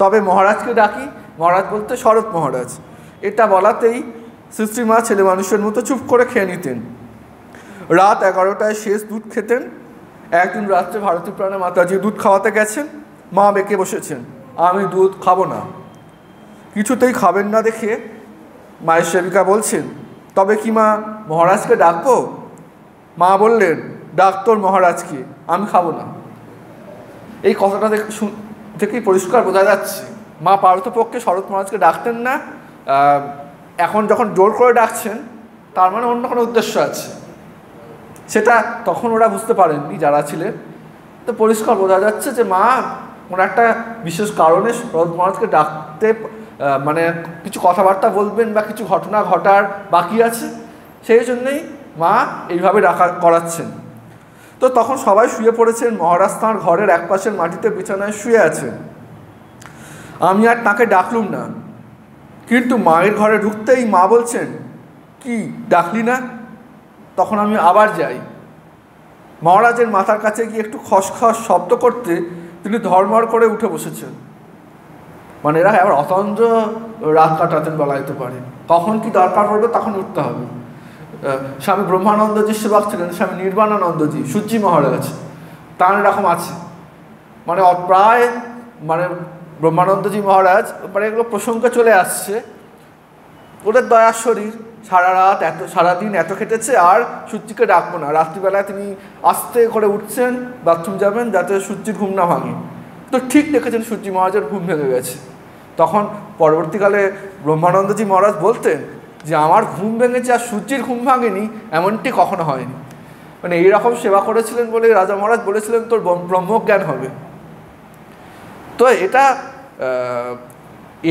তবে মহারাজকে ডাকি। মহারাজ বলতে শরৎ মহারাজ। এটা বলাতেই শ্রীশ্রীমা ছেলে মানুষের মতো চুপ করে খেয়ে নিতেন। রাত 11টায় শেষ দুধ খেতেন। একদিন রাত্রে ভারতী প্রাণা মাতাজি দুধ খাওয়াতে গেছেন, মা বেঁকে বসেছেন, আমি দুধ খাবো না। কিছুতেই খাবেন না দেখে মায়ের সেবিকা বলছেন, তবে কি মা মহারাজকে ডাকবো? মা বললেন, ডাক তোর মহারাজকে, আমি খাবো না। এই কথাটা থেকেই পরিষ্কার বোঝা যাচ্ছে মা পারতপক্ষে শরৎ মহারাজকে ডাকতেন না। এখন যখন জোর করে ডাকছেন তার মানে অন্য কোনো উদ্দেশ্য আছে, সেটা তখন ওরা বুঝতে পারেননি যারা ছিলেন। তো পরিষ্কার বোঝা যাচ্ছে যে মা কোনো একটা বিশেষ কারণে শরৎ মহারাজকে ডাকতে, মানে কিছু কথাবার্তা বলবেন বা কিছু ঘটনা ঘটার বাকি আছে, সেই জন্যেই মা এইভাবে করাচ্ছেন। তো তখন সবাই শুয়ে পড়েছেন, মহারাজ তাঁর ঘরের একপাশের মাটিতে বিছানায় শুয়ে আছেন। আমি আর তাকে ডাকলুম না, কিন্তু মায়ের ঘরে ঢুকতেই মা বলছেন, কি ডাকলি না? তখন আমি আবার যাই। মহারাজের মাথার কাছে গিয়ে একটু খসখস শব্দ করতে তিনি ধর্মর করে উঠে বসেছেন। মানে এরা আবার অতন্দ্র রাত কাটাতেন বলা যেতে পারে, কখন কি দরকার পড়বে তখন উঠতে হবে। স্বামী ব্রহ্মানন্দজির সেবক ছিলেন স্বামী নির্বাণানন্দজি, সূর্যি মহারাজ, তার এরকম আছে। মানে প্রায় মানে ব্রহ্মানন্দজি মহারাজ, মানে এগুলো প্রসঙ্গে চলে আসছে, ওদের দয়ার শরীর, সারাদিন এত খেটেছে আর সূর্যিকে ডাকবো না। রাত্রিবেলায় তিনি আস্তে করে উঠছেন, বাথরুম যাবেন যাতে সূর্যির ঘুম না ভাঙে। তো ঠিক দেখেছেন সূর্যি মহারাজের ঘুম ভেঙে গেছে। তখন পরবর্তীকালে ব্রহ্মানন্দজি মহারাজ বলতেন যে আমার ঘুম ভেঙেছে আর সূর্যির ঘুম ভাঙেনি, এমনটি কখনো হয়নি। মানে এইরকম সেবা করেছিলেন বলে রাজা মহারাজ বলেছিলেন তোর ব্রহ্মজ্ঞান হবে। তো এটা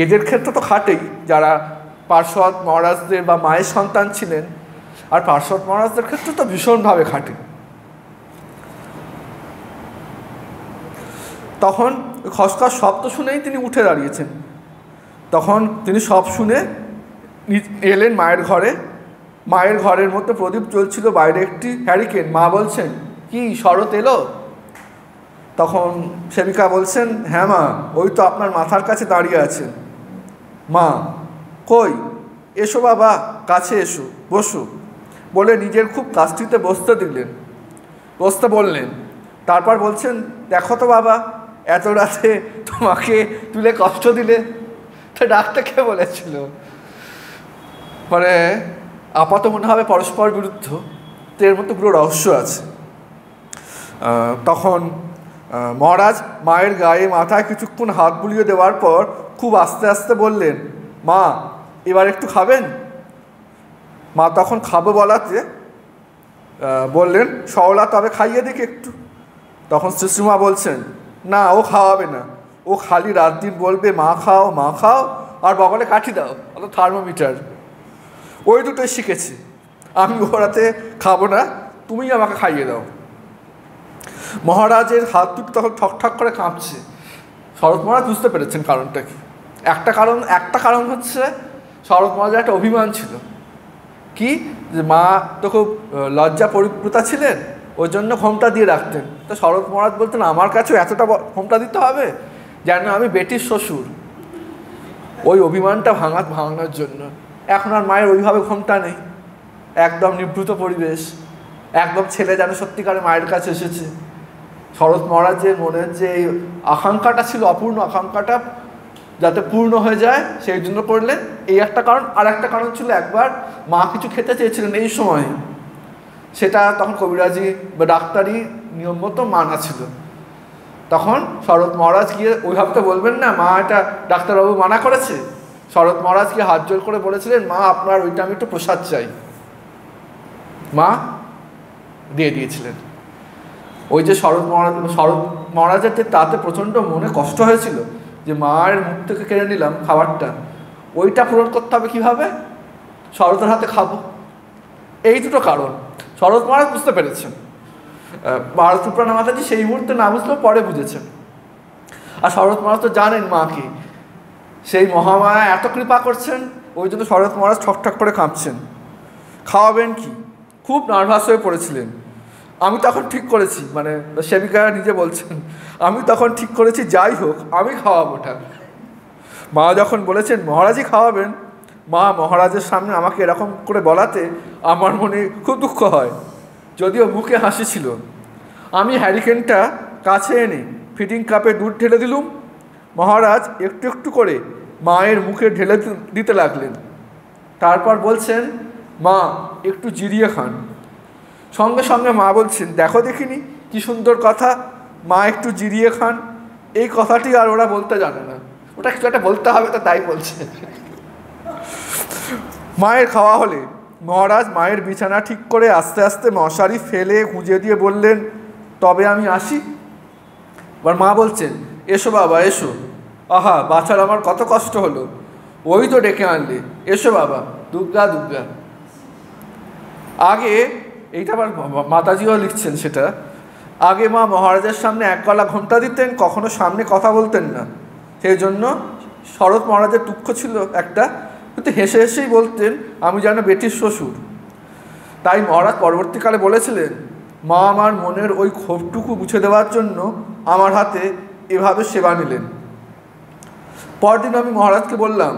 এদের ক্ষেত্রে তো খাটেই, যারা পার্শ্বদ মহারাজদের বা মায়ের সন্তান ছিলেন, আর পার্শ্বদ মহারাজদের ক্ষেত্রে তো ভীষণভাবে খাটে। তখন খসখস শব্দ শুনেই তিনি উঠে দাঁড়িয়েছেন। তখন তিনি সব শুনে এলেন মায়ের ঘরে। মায়ের ঘরের মধ্যে প্রদীপ জ্বলছিল, বাইরে একটি হ্যারিকেন। মা বলছেন, কি শরৎ এলো? তখন সেবিকা বলছেন, হ্যাঁ মা, ওই তো আপনার মাথার কাছে দাঁড়িয়ে আছেন। মা, কই? এসো বাবা, কাছে এসো, বসো বলে নিজের খুব কাছটিতে বসতে বললেন। তারপর বলছেন, দেখো তো বাবা, এত রাতে তোমাকে তুলে কষ্ট দিলে তো ডাকতে কে বলেছিল? মানে আপাত মনে হবে পরস্পর বিরুদ্ধ, তো এর মধ্যে পুরো রহস্য আছে। তখন মহারাজ মায়ের গায়ে মাথায় কিছুক্ষণ হাত বুলিয়ে দেওয়ার পর খুব আস্তে আস্তে বললেন, মা এবার একটু খাবেন? মা তখন খাবো বলাতে বললেন, সওলা তবে খাইয়ে দিক একটু। তখন শ্রীশ্রীমা বলছেন, না ও খাওয়াবে না, ও খালি রাত দিন বলবে মা খাও মা খাও, আর বগলে কাঠি দাও, অর্থাৎ থার্মোমিটার, ওই দুটোই শিখেছি। আমি ওরাতে খাবো না, তুমি আমাকে খাইয়ে দাও। মহারাজের হাত দুটো তখন ঠকঠক করে কাঁপছে। শরৎ মহারাজ বুঝতে পেরেছেন কারণটা কি। একটা কারণ হচ্ছে শরৎ মহারাজের একটা অভিমান ছিল, কি যে মা তো খুব লজ্জা পরিপ্রতা ছিলেন, ওই জন্য ঘোমটা দিয়ে রাখতেন। তো শরৎ মহারাজ বলতেন, আমার কাছেও এতটা ঘোমটা দিতে হবে যেন আমি বেটির শ্বশুর। ওই অভিমানটা ভাঙানোর জন্য। এখন আর মায়ের ওইভাবে ঘোমটা নেই, একদম নিভৃত পরিবেশ, একদম ছেলে যেন সত্যিকারে মায়ের কাছে এসেছে। শরৎ মহারাজের মনের যে এই আকাঙ্ক্ষাটা ছিল, অপূর্ণ আকাঙ্ক্ষাটা যাতে পূর্ণ হয়ে যায় সেই জন্য করলেন। এই একটা কারণ। আর একটা কারণ ছিল, একবার মা কিছু খেতে চেয়েছিলেন এই সময়, সেটা তখন কবিরাজি বা ডাক্তারি নিয়ম মতো মানা ছিল। তখন শরৎ মহারাজ গিয়ে ওইভাবে তো বলবেন না মা এটা ডাক্তারবাবু মানা করেছে। শরৎ মহারাজ গিয়ে হাত জোর করে বলেছিলেন, মা আপনার ওইটা আমি একটু প্রসাদ চাই। মা দিয়ে দিয়েছিলেন। ওই যে শরৎ মহারাজের যে তাতে প্রচণ্ড মনে কষ্ট হয়েছিল যে মায়ের মুখ থেকে কেড়ে নিলাম খাবারটা, ওইটা পূরণ করতে হবে কীভাবে? শরতের হাতে খাবো। এই দুটো কারণ শরৎ মহারাজ বুঝতে পেরেছেন। ভারতপ্রাণা মাতাজি সেই মুহূর্তে না বুঝলেও পরে বুঝেছেন। আর শরৎ মহারাজ তো জানেন মাকে, সেই মহামায়া এত কৃপা করছেন, ওই জন্য শরৎ মহারাজ ঠকঠক করে কাঁপছেন। খাওয়াবেন কি? খুব নার্ভাস হয়ে পড়েছিলেন। আমি তখন ঠিক করেছি, মানে সেবিকা নিজে বলছেন, আমি তখন ঠিক করেছি যাই হোক আমি খাওয়াবো ওটা। মা যখন বলেছেন মহারাজই খাওয়াবেন, মা মহারাজের সামনে আমাকে এরকম করে বলাতে আমার মনে খুব দুঃখ হয়, যদিও মুখে হাসি ছিল। আমি হ্যারিকেনটা কাছে এনে ফিডিং কাপে দুধ ঢেলে দিলুম। মহারাজ একটু একটু করে মায়ের মুখে ঢেলে দিতে লাগলেন। তারপর বলছেন, মা একটু জিরিয়ে খান। সঙ্গে সঙ্গে মা বলছেন, দেখো দেখিনি কি সুন্দর কথা, মা একটু জিরিয়ে খান। এই কথাটি আর ওরা বলতে জানে না, ওটা কিছু একটা বলতে হবে তো তাই বলছে। মায়ের খাওয়া হলে মহারাজ মায়ের বিছানা ঠিক করে আস্তে আস্তে মশারি ফেলে গুঁজে দিয়ে বললেন, তবে আমি আসি। এবার মা বলছেন, এসো বাবা এসো। আহা বাছার আমার কত কষ্ট হলো, ওই তো ডেকে আনলে, এসো বাবা, দুর্গা দুর্গা। আগে এইটা আবার মাতাজিও লিখছেন সেটা, আগে মা মহারাজের সামনে এক গলা ঘণ্টা দিতেন, কখনো সামনে কথা বলতেন না। সেই জন্য শরৎ মহারাজের দুঃখ ছিল একটা, কিন্তু হেসে হেসেই বলতেন আমি যেন বেটির শ্বশুর। তাই মহারাজ পরবর্তীকালে বলেছিলেন, মা আমার মনের ওই ক্ষোভটুকু মুছে দেওয়ার জন্য আমার হাতে এভাবে সেবা নিলেন। পরদিন আমি মহারাজকে বললাম,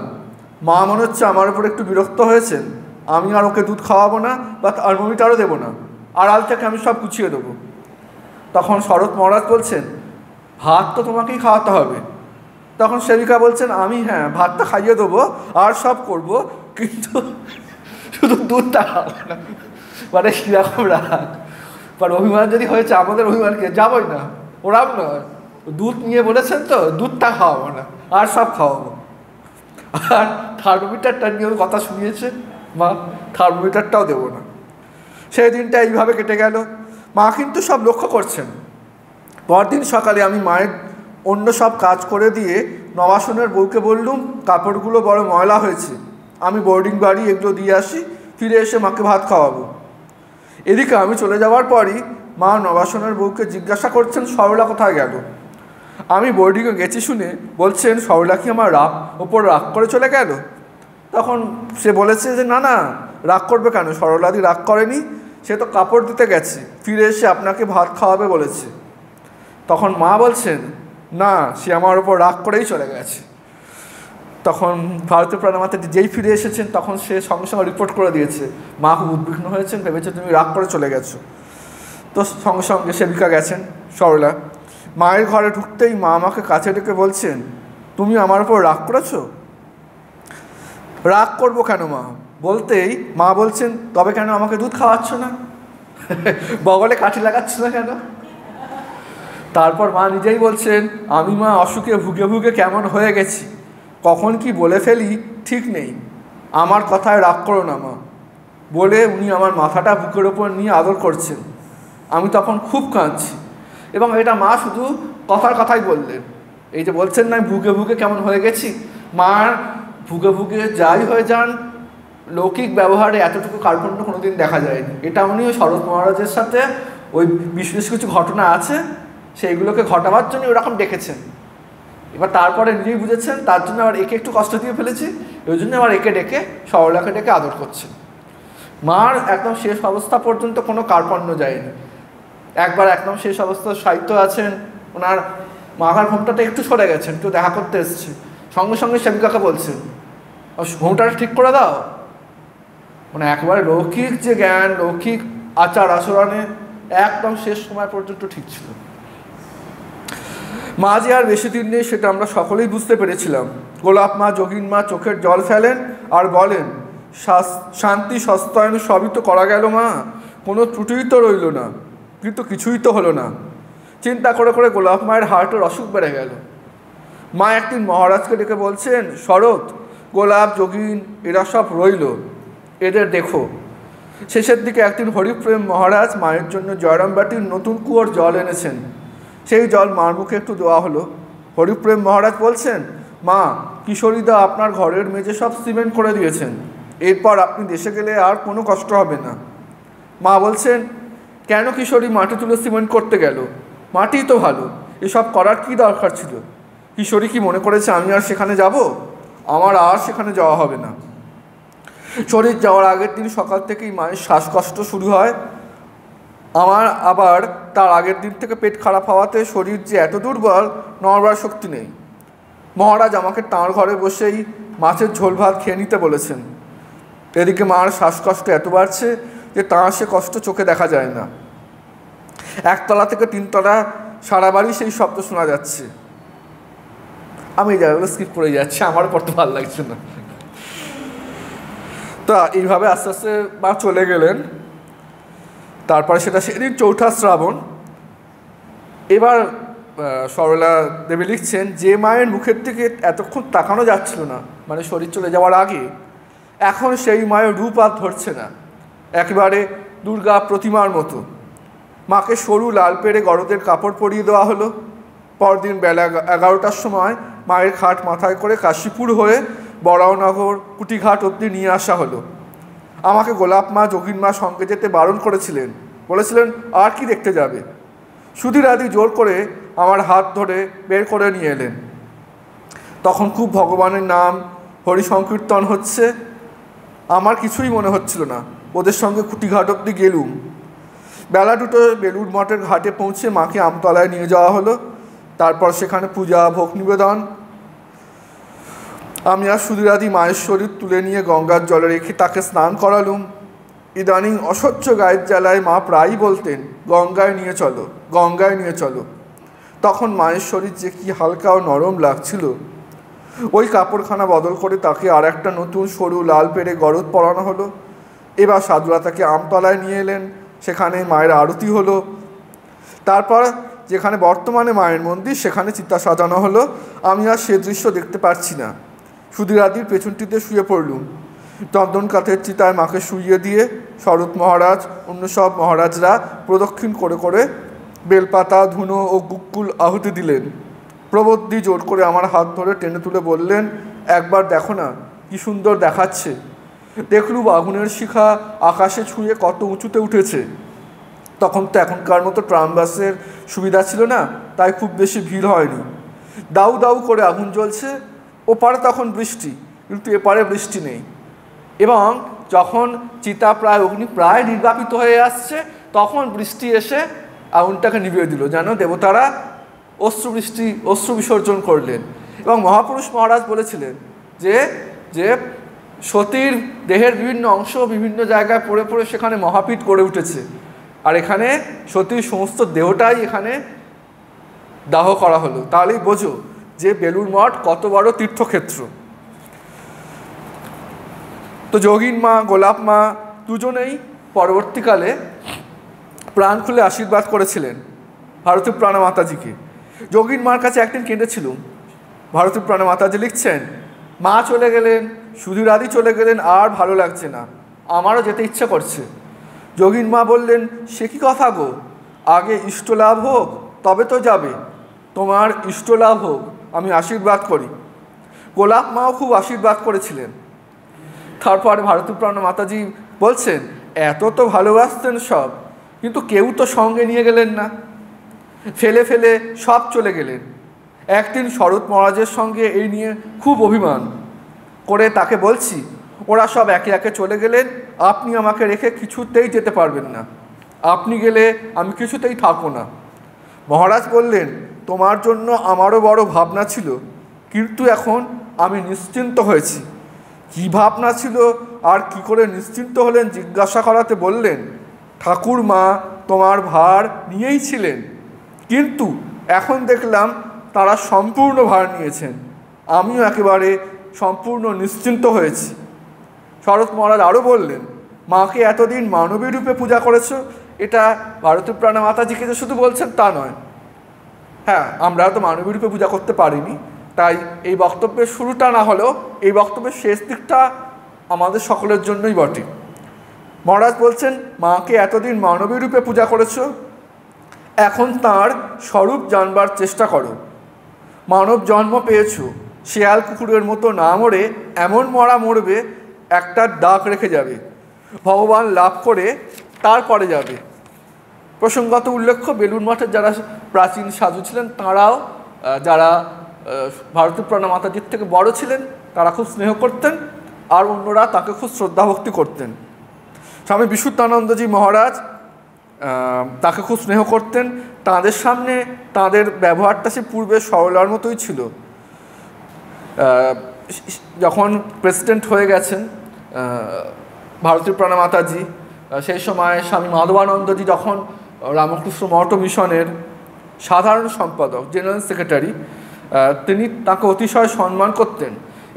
মা মনে হচ্ছে আমার উপর একটু বিরক্ত হয়েছেন, আমি আর ওকে দুধ খাওয়াবো না বা থার্মোমিটারও দেবো না, আড়াল থেকে আমি সব গুছিয়ে দেবো। তখন শরৎ মহারাজ বলছেন, ভাত তো তোমাকেই খাওয়াতে হবে। তখন সেবিকা বলছেন, আমি হ্যাঁ ভাতটা খাইয়ে দেবো আর সব করব, কিন্তু শুধু দুধটা খাবো না। মানে কীরকম রাগ, মানে অভিমান যদি হয়েছে আমাদের অভিমানকে যাবই না, ওরাও নয়, দুধ নিয়ে বলেছেন তো দুধটা খাওয়াবো না আর সব খাওয়াবো। আর থার্মোমিটারটা নিয়েও কথা শুনিয়েছে মা, থার্মোমিটারটাও দেবো না। সেই দিনটা এইভাবে কেটে গেল। মা কিন্তু সব লক্ষ্য করছেন। পরদিন সকালে আমি মায়ের অন্য সব কাজ করে দিয়ে নবাসনের বউকে বললুম, কাপড়গুলো বড় ময়লা হয়েছে, আমি বোর্ডিং বাড়ি এগুলো দিয়ে আসি, ফিরে এসে মাকে ভাত খাওয়াবো। এদিকে আমি চলে যাওয়ার পরই মা নবাসনের বউকে জিজ্ঞাসা করছেন সরলা কোথায় গেল। আমি বোর্ডিংয়ে গেছি শুনে বলছেন, সরলা কি আমার ওপর রাগ করে চলে গেল? তখন সে বলেছে যে না না, রাগ করবে কেন, সরলাদি রাগ করেনি, সে তো কাপড় দিতে গেছে, ফিরে এসে আপনাকে ভাত খাওয়াবে বলেছে। তখন মা বলছেন, না সে আমার ওপর রাগ করেই চলে গেছে। তখন ভারতপ্রাণা মাতাজি যেই ফিরে এসেছেন তখন সে সঙ্গে সঙ্গে রিপোর্ট করে দিয়েছে, মা খুব উদ্বিগ্ন হয়েছেন, ভেবেছে তুমি রাগ করে চলে গেছো। তো সঙ্গে সঙ্গে সেবিকা গেছেন সরলা। মায়ের ঘরে ঢুকতেই মা আমাকে কাছে ডেকে বলছেন, তুমি আমার ওপর রাগ করেছো? রাগ করবো কেন মা? বলতেই মা বলছেন, তবে কেন আমাকে দুধ খাওয়াচ্ছ না, বগলে কাঠি লাগাচ্ছ না কেন? তারপর মা নিজেই বলছেন, আমি মা অসুখে ভুগে ভুগে কেমন হয়ে গেছি, কখন কি বলে ফেলি ঠিক নেই, আমার কথায় রাগ করো না মা। বলে উনি আমার মাথাটা বুকের ওপর নিয়ে আদর করছেন। আমি তখন খুব কাঁদছি, এবং এটা মা শুধু কথার কথাই বললেন। এই যে বলছেন না ভুগে ভুগে কেমন হয়ে গেছি, মার ভুগে ভুগে যাই হয়ে যান, লৌকিক ব্যবহারে এতটুকু কার্পণ্য কোনোদিন দেখা যায়নি। এটা উনি ওই শরৎ মহারাজের সাথে ওই বিশেষ কিছু ঘটনা আছে, সেইগুলোকে ঘটাবার জন্য ওরকম ডেকেছেন। এবার তারপরে নিজেই বুঝেছেন, তার জন্য আবার একে একটু কষ্ট দিয়ে ফেলেছি, ওই জন্য আবার একে ডেকে সরলাকে ডেকে আদর করছেন। মার একদম শেষ অবস্থা পর্যন্ত কোনো কার্পণ্য যায়নি। একবার একদম শেষ অবস্থার সাহিত্য আছেন, ওনার মাথার ঘোমটাটা একটু সরে গেছেন, কেউ দেখা করতে এসছে, সঙ্গে সঙ্গে সেবিকাকে বলছেন ঘোমটাটা ঠিক করে দাও। মানে একেবারে লৌকিক যে জ্ঞান, লৌকিক আচার আচরণে একদম শেষ সময় পর্যন্ত ঠিক ছিল। মা যে আর বেশি দিন নেই সেটা আমরা সকলেই বুঝতে পেরেছিলাম। গোলাপ মা, যোগিন মা চোখের জল ফেলেন আর বলেন, শান্তি সস্তায়ন সবই তো করা গেল মা, কোনো ত্রুটিই তো রইল না, কিন্তু কিছুই তো হলো না। চিন্তা করে করে গোলাপ মায়ের হার্টের অসুখ বেড়ে গেল। মা একদিন মহারাজকে ডেকে বলছেন, শরৎ, গোলাপ, যোগিন এরা সব রইল, এদের দেখো। শেষের দিকে একদিন হরিপ্রেম মহারাজ মায়ের জন্য জয়রামবাটির নতুন কুয়োর জল এনেছেন। সেই জল মার মুখে একটু দেওয়া হলো। হরিপ্রেম মহারাজ বলছেন, মা, কিশোরীদা আপনার ঘরের মেঝে সব সিমেন্ট করে দিয়েছেন, এরপর আপনি দেশে গেলে আর কোনো কষ্ট হবে না। মা বলছেন, কেন কিশোরী মাটি তুলে সিমেন্ট করতে গেল? মাটিই তো ভালো, এসব করার কি দরকার ছিল? কিশোরী কি মনে করেছে আমি আর সেখানে যাব? আমার আর সেখানে যাওয়া হবে না। শরীর যাওয়ার আগের দিন সকাল থেকেই মায়ের শ্বাসকষ্ট শুরু হয়। আমার আবার তার আগের দিন থেকে পেট খারাপ হওয়াতে শরীর যে এত দুর্বল, নড়বার শক্তি নেই। মহারাজ আমাকে তাঁর ঘরে বসেই মাছের ঝোল ভাত খেয়ে নিতে বলেছেন। এদিকে মার শ্বাসকষ্ট এত বাড়ছে যে তাঁর সে কষ্ট চোখে দেখা যায় না। একতলা থেকে তিনতলা সারা বাড়ি সেই শব্দ শোনা যাচ্ছে। আমি এই জায়গাগুলো স্কিপ করে যাচ্ছি, আমারও পড়তে ভালো লাগছে না। তা এইভাবে আস্তে আস্তে মা চলে গেলেন। তারপরে সেদিন 4ঠা শ্রাবণ। এবার সরলা দেবী লিখছেন, যে মায়ের মুখের দিকে এতক্ষণ তাকানো যাচ্ছিল না, মানে শরীর চলে যাওয়ার আগে, এখন সেই মায়ের রূপ আর ধরছে না, একেবারে দুর্গা প্রতিমার মতো। মাকে সরু লাল পেড়ে গরদের কাপড় পরিয়ে দেওয়া হলো। পরদিন বেলা 11টার সময় মায়ের খাট মাথায় করে কাশীপুর হয়ে বড়াওনগর কুটিঘাট অবধি নিয়ে আসা হলো। আমাকে গোলাপ মা, যোগীন মা সঙ্গে যেতে বারণ করেছিলেন, বলেছিলেন আর কি দেখতে যাবে। সুধীর আদি জোর করে আমার হাত ধরে বের করে নিয়ে এলেন। তখন খুব ভগবানের নাম হরি সংকীর্তন হচ্ছে। আমার কিছুই মনে হচ্ছিল না। ওদের সঙ্গে কুটিঘাট অবধি গেলুম। বেলা 2টো বেলুড় মঠের ঘাটে পৌঁছে মাকে আমতলায় নিয়ে যাওয়া হলো। তারপর সেখানে পূজা, ভোগ নিবেদন। আমি আর সুধীরাদি মায়ের শরীর তুলে নিয়ে গঙ্গার জলে রেখে তাকে স্নান করালুম। ইদানিং অসহ্য গায়ের জ্বালায় মা প্রায়ই বলতেন, গঙ্গায় নিয়ে চলো, গঙ্গায় নিয়ে চলো। তখন মায়ের শরীর যে কি হালকা ও নরম লাগছিল। ওই কাপড়খানা বদল করে তাকে আর একটা নতুন সরু লাল পেড়ে গরদ পরানো হলো। এবার সাধুরা তাকে আমতলায় নিয়ে এলেন। সেখানে মায়ের আরতি হলো। তারপর যেখানে বর্তমানে মায়ের মন্দির, সেখানে চিতা সাজানো হলো। আমি আর সে দৃশ্য দেখতে পাচ্ছি না। সুধীরাদির পেছনটিতে শুয়ে পড়লুম। চন্দন কাঠের চিতায় মাকে শুইয়ে দিয়ে শরৎ মহারাজ, অন্য সব মহারাজরা প্রদক্ষিণ করে করে বেলপাতা, ধুনো ও গুক্কুল আহুতি দিলেন। প্রবদ্যি জোর করে আমার হাত ধরে টেনে তুলে বললেন, একবার দেখো না, কি সুন্দর দেখাচ্ছে। দেখলুম আগুনের শিখা আকাশে ছুঁয়ে কত উঁচুতে উঠেছে। তখন তো এখনকার মতো ট্রাম বাসের সুবিধা ছিল না, তাই খুব বেশি ভিড় হয়নি। দাউ দাউ করে আগুন জ্বলছে। ওপারে তখন বৃষ্টি, কিন্তু এপারে বৃষ্টি নেই। এবং যখন চিতা অগ্নি প্রায় নির্বাপিত হয়ে আসছে, তখন বৃষ্টি এসে আগুনটাকে নিভিয়ে দিল, যেন দেবতারা অশ্রু বিসর্জন করলেন। এবং মহাপুরুষ মহারাজ বলেছিলেন যে যে সতীর দেহের বিভিন্ন অংশ বিভিন্ন জায়গায় পড়ে পড়ে সেখানে মহাপীঠ গড়ে উঠেছে, আর এখানে সতীর সমস্ত দেহটাই এখানে দাহ করা হলো। তাহলেই বোঝো যে বেলুড় মঠ কত বড় তীর্থক্ষেত্র। তো যোগীন মা, গোলাপ মা দুজনেই পরবর্তীকালে প্রাণ খুলে আশীর্বাদ করেছিলেন ভারতী প্রাণা মাতাজিকে। যোগীন মার কাছে একদিন কেঁদেছিলুম। ভারতী প্রাণা মাতাজি লিখছেন, মা চলে গেলেন, সুধীর আদি চলে গেলেন, আর ভালো লাগছে না, আমারও যেতে ইচ্ছে করছে। যোগীন মা বললেন, সে কি কথা গো, আগে ইষ্টলাভ হোক তবে তো যাবে। তোমার ইষ্টলাভ হোক, আমি আশীর্বাদ করি। গোলাপ মাও খুব আশীর্বাদ করেছিলেন। তারপরে ভারতী প্রাণা মাতাজি বলছেন, এত তো ভালোবাসতেন সব, কিন্তু কেউ তো সঙ্গে নিয়ে গেলেন না, ফেলে ফেলে সব চলে গেলেন। একদিন শরৎ মহারাজের সঙ্গে এই নিয়ে খুব অভিমান করে তাকে বলছি, ওরা সব একে একে চলে গেলেন, আপনি আমাকে রেখে কিছুতেই যেতে পারবেন না, আপনি গেলে আমি কিছুতেই থাকবো না। মহারাজ বললেন, তোমার জন্য আমারও বড় ভাবনা ছিল, কিন্তু এখন আমি নিশ্চিন্ত হয়েছি। কী ভাবনা ছিল আর কি করে নিশ্চিন্ত হলেন জিজ্ঞাসা করাতে বললেন, ঠাকুর মা তোমার ভার নিয়েই ছিলেন, কিন্তু এখন দেখলাম তারা সম্পূর্ণ ভার নিয়েছেন, আমিও একেবারে সম্পূর্ণ নিশ্চিন্ত হয়েছি। শরৎ মহারাজ আরও বললেন, মাকে এতদিন মানবী রূপে পূজা করেছ, এটা ভারতী প্রাণা মাতাজিকে যে শুধু বলছেন তা নয়। হ্যাঁ, আমরা তো মানবী রূপে পূজা করতে পারিনি, তাই এই বক্তব্যের শুরুটা না হলেও এই বক্তব্যের শেষ দিকটা আমাদের সকলের জন্যই বটে। মহারাজ বলছেন, মাকে এতদিন মানবী রূপে পূজা করেছ, এখন তাঁর স্বরূপ জানবার চেষ্টা করো। মানব জন্ম পেয়েছ, শেয়াল কুকুরের মতো না মরে এমন মরা মরবে একটা দাগ রেখে যাবে, ভগবান লাভ করে তারপরে যাবে। প্রসঙ্গত উল্লেখ্য, বেলুড় মঠের যারা প্রাচীন সাধু ছিলেন তাঁরাও, যারা ভারতী প্রাণা মাতাজির থেকে বড় ছিলেন, তারা খুব স্নেহ করতেন, আর অন্যরা তাকে খুব শ্রদ্ধা ভক্তি করতেন। স্বামী বিশুদ্ধানন্দজি মহারাজ তাকে খুব স্নেহ করতেন। তাঁদের সামনে তাঁদের ব্যবহারটা সে পূর্বে সরলার মতোই ছিল। যখন প্রেসিডেন্ট হয়ে গেছেন ভারতী প্রাণা মাতাজি, সেই সময় স্বামী মাধবানন্দজি যখন রামকৃষ্ণ মঠ মিশনের সাধারণ সম্পাদক, জেনারেল সেক্রেটারি, তিনি তাকে অতিশয় সম্মান করতেন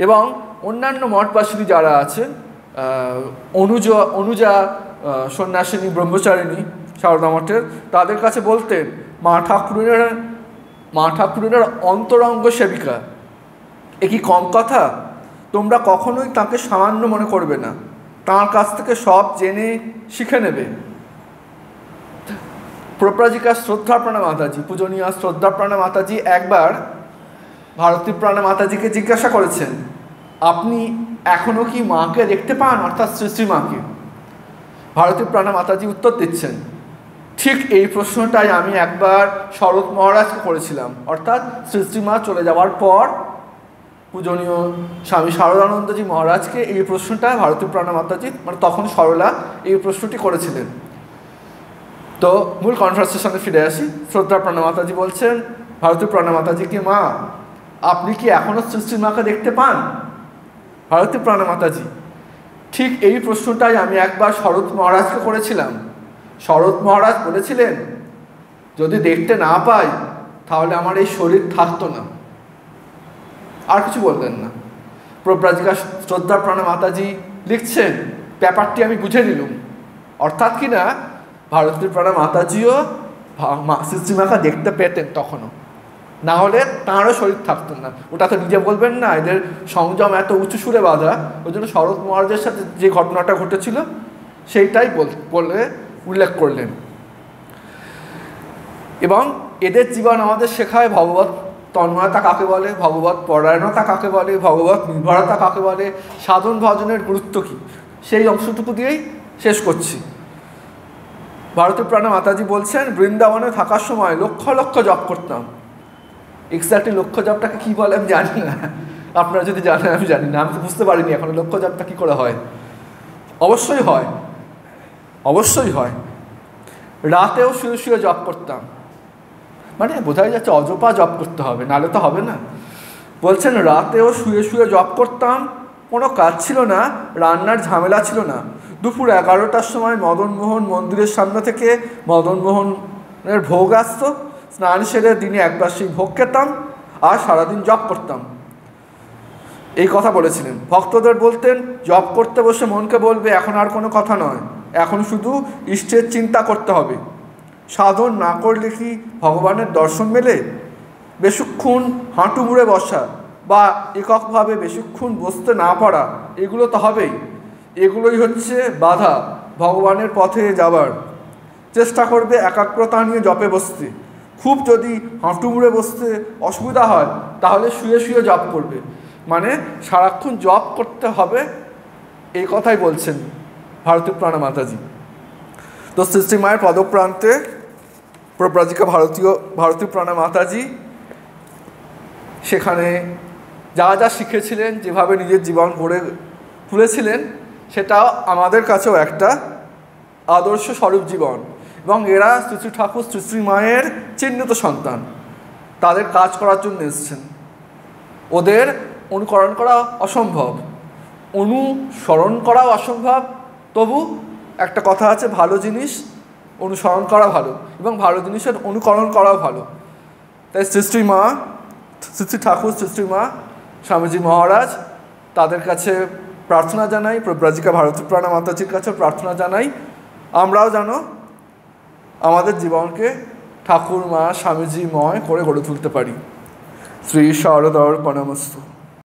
এবং অন্যান্য মঠবাসিনী যারা আছেন, অনুজা সন্ন্যাসিনী ব্রহ্মচারিণী সারদা মঠের, তাদের কাছে বলতেন, মা ঠাকুরের অন্তরঙ্গ সেবিকা, এ কি কম কথা? তোমরা কখনোই তাকে সামান্য মনে করবে না, তাঁর কাছ থেকে সব জেনে শিখে নেবে। প্রব্রাজিকা শ্রদ্ধাপ্রাণা মাতাজি, পূজনীয় শ্রদ্ধাপ্রাণা মাতাজি একবার ভারতী প্রাণা মাতাজিকে জিজ্ঞাসা করেছেন, আপনি এখনও কি মাকে দেখতে পান, অর্থাৎ শ্রী শ্রী মাকে? ভারতী প্রাণা মাতাজি উত্তর দিচ্ছেন, ঠিক এই প্রশ্নটাই আমি একবার শরৎ মহারাজকে করেছিলাম, অর্থাৎ শ্রী শ্রী মা চলে যাওয়ার পর পূজনীয় স্বামী শারদানন্দজি মহারাজকে এই প্রশ্নটা ভারতী প্রাণা মাতাজি, মানে তখন সরলা, এই প্রশ্নটি করেছিলেন। তো মূল কনভারসেশনে ফিরে আসি। শ্রদ্ধা প্রাণা মাতাজি বলছেন ভারতী প্রাণা মাতাজিকে, মা আপনি কি এখনও শ্রী শ্রী মাকে দেখতে পান? ভারতী প্রাণা মাতাজি, ঠিক এই প্রশ্নটাই আমি একবার শরৎ মহারাজকে করেছিলাম। শরৎ মহারাজ বলেছিলেন, যদি দেখতে না পাই তাহলে আমার এই শরীর থাকতো না। আর কিছু বললেন না। প্রব্রাজিকা শ্রদ্ধা প্রাণা মাতাজি লিখছেন, ব্যাপারটি আমি বুঝে নিলুম, অর্থাৎ কি না, ভারতী প্রাণা মাতাজিও শ্রীশ্রীমাকে দেখতে পেতেন তখনও, না হলে তাঁরও শরীর থাকতো না। ওটা তো নিজে বলবেন না, এদের সংযম এত উঁচু সুরে বাঁধা। ওই জন্য শরৎ মহারাজের সাথে যে ঘটনাটা ঘটেছিল সেইটাই বলে উল্লেখ করলেন। এবং এদের জীবন আমাদের শেখায় ভগবত তন্ময়তা কাকে বলে, ভগবত পরায়ণতা কাকে বলে, ভগবত নির্ভরতা কাকে বলে, সাধন ভজনের গুরুত্ব কী, সেই অংশটুকু দিয়েই শেষ করছি। ভারতী প্রাণা মাতাজি বলছেন, বৃন্দাবনে থাকার সময় লক্ষ লক্ষ জপ করতাম। এক্স্যাক্টলি লক্ষ জপটাকে কী বলে আমি জানি না, আপনারা যদি জানেন আমি জানি না, আমি তো বুঝতে পারিনি এখন লক্ষ জপটা কী করে হয়। অবশ্যই হয়, অবশ্যই হয়। রাতেও শুয়ে শুয়ে জপ করতাম, মানে বোঝাই যাচ্ছে অজপা জপ করতে হবে, নাহলে তো হবে না। বলছেন রাতেও শুয়ে শুয়ে জপ করতাম, কোনো কাজ ছিল না, রান্নার ঝামেলা ছিল না। দুপুর 11টার সময় মদনমোহন মন্দিরের সামনে থেকে মদনমোহনের ভোগ আসত, স্নান সেরে দিনে একবার সেই ভোগ খেতাম আর সারাদিন জপ করতাম। এই কথা বলেছিলেন। ভক্তদের বলতেন, জপ করতে বসে মনকে বলবে এখন আর কোনো কথা নয়, এখন শুধু ইষ্টের চিন্তা করতে হবে। সাধন না করলে কি ভগবানের দর্শন মেলে? বেশিক্ষণ হাঁটু মুড়ে বসা বা এককভাবে বেশিক্ষণ বসতে না পারা, এগুলো তো হবেই। এগুলোই হচ্ছে বাধা ভগবানের পথে যাবার। চেষ্টা করবে একাগ্রতা নিয়ে জপে বসতে। খুব যদি হাঁটু মুড়ে বসতে অসুবিধা হয় তাহলে শুয়ে শুয়ে জপ করবে, মানে সারাক্ষণ জপ করতে হবে, এই কথাই বলছেন ভারতী প্রাণা মাতাজি। তো শ্রী মায়ের পদপ্রান্তে প্রব্রাজিকা ভারতী প্রাণা মাতাজি সেখানে যা যা শিখেছিলেন, যেভাবে নিজের জীবন গড়ে তুলেছিলেন, সেটাও আমাদের কাছেও একটা আদর্শ স্বরূপ জীবন। এবং এরা শ্রী শ্রী ঠাকুর শ্রী শ্রী মায়ের চিহ্নিত সন্তান, তাদের কাজ করার জন্য এসছেন। ওদের অনুকরণ করা অসম্ভব, অনুসরণ করাও অসম্ভব। তবু একটা কথা আছে, ভালো জিনিস অনুসরণ করা ভালো এবং ভালো জিনিসের অনুকরণ করাও ভালো। তাই শ্রী শ্রী মা, শ্রী শ্রী ঠাকুর শ্রী শ্রী মা স্বামীজি মহারাজ, তাদের কাছে প্রার্থনা জানাই, প্রব্রাজিকা ভারতী প্রাণা মাতাজির কাছে প্রার্থনা জানাই, আমরাও যেন আমাদের জীবনকে ঠাকুর মা স্বামীজি ময় করে গড়ে তুলতে পারি। শ্রী শারদার্পণমস্তু।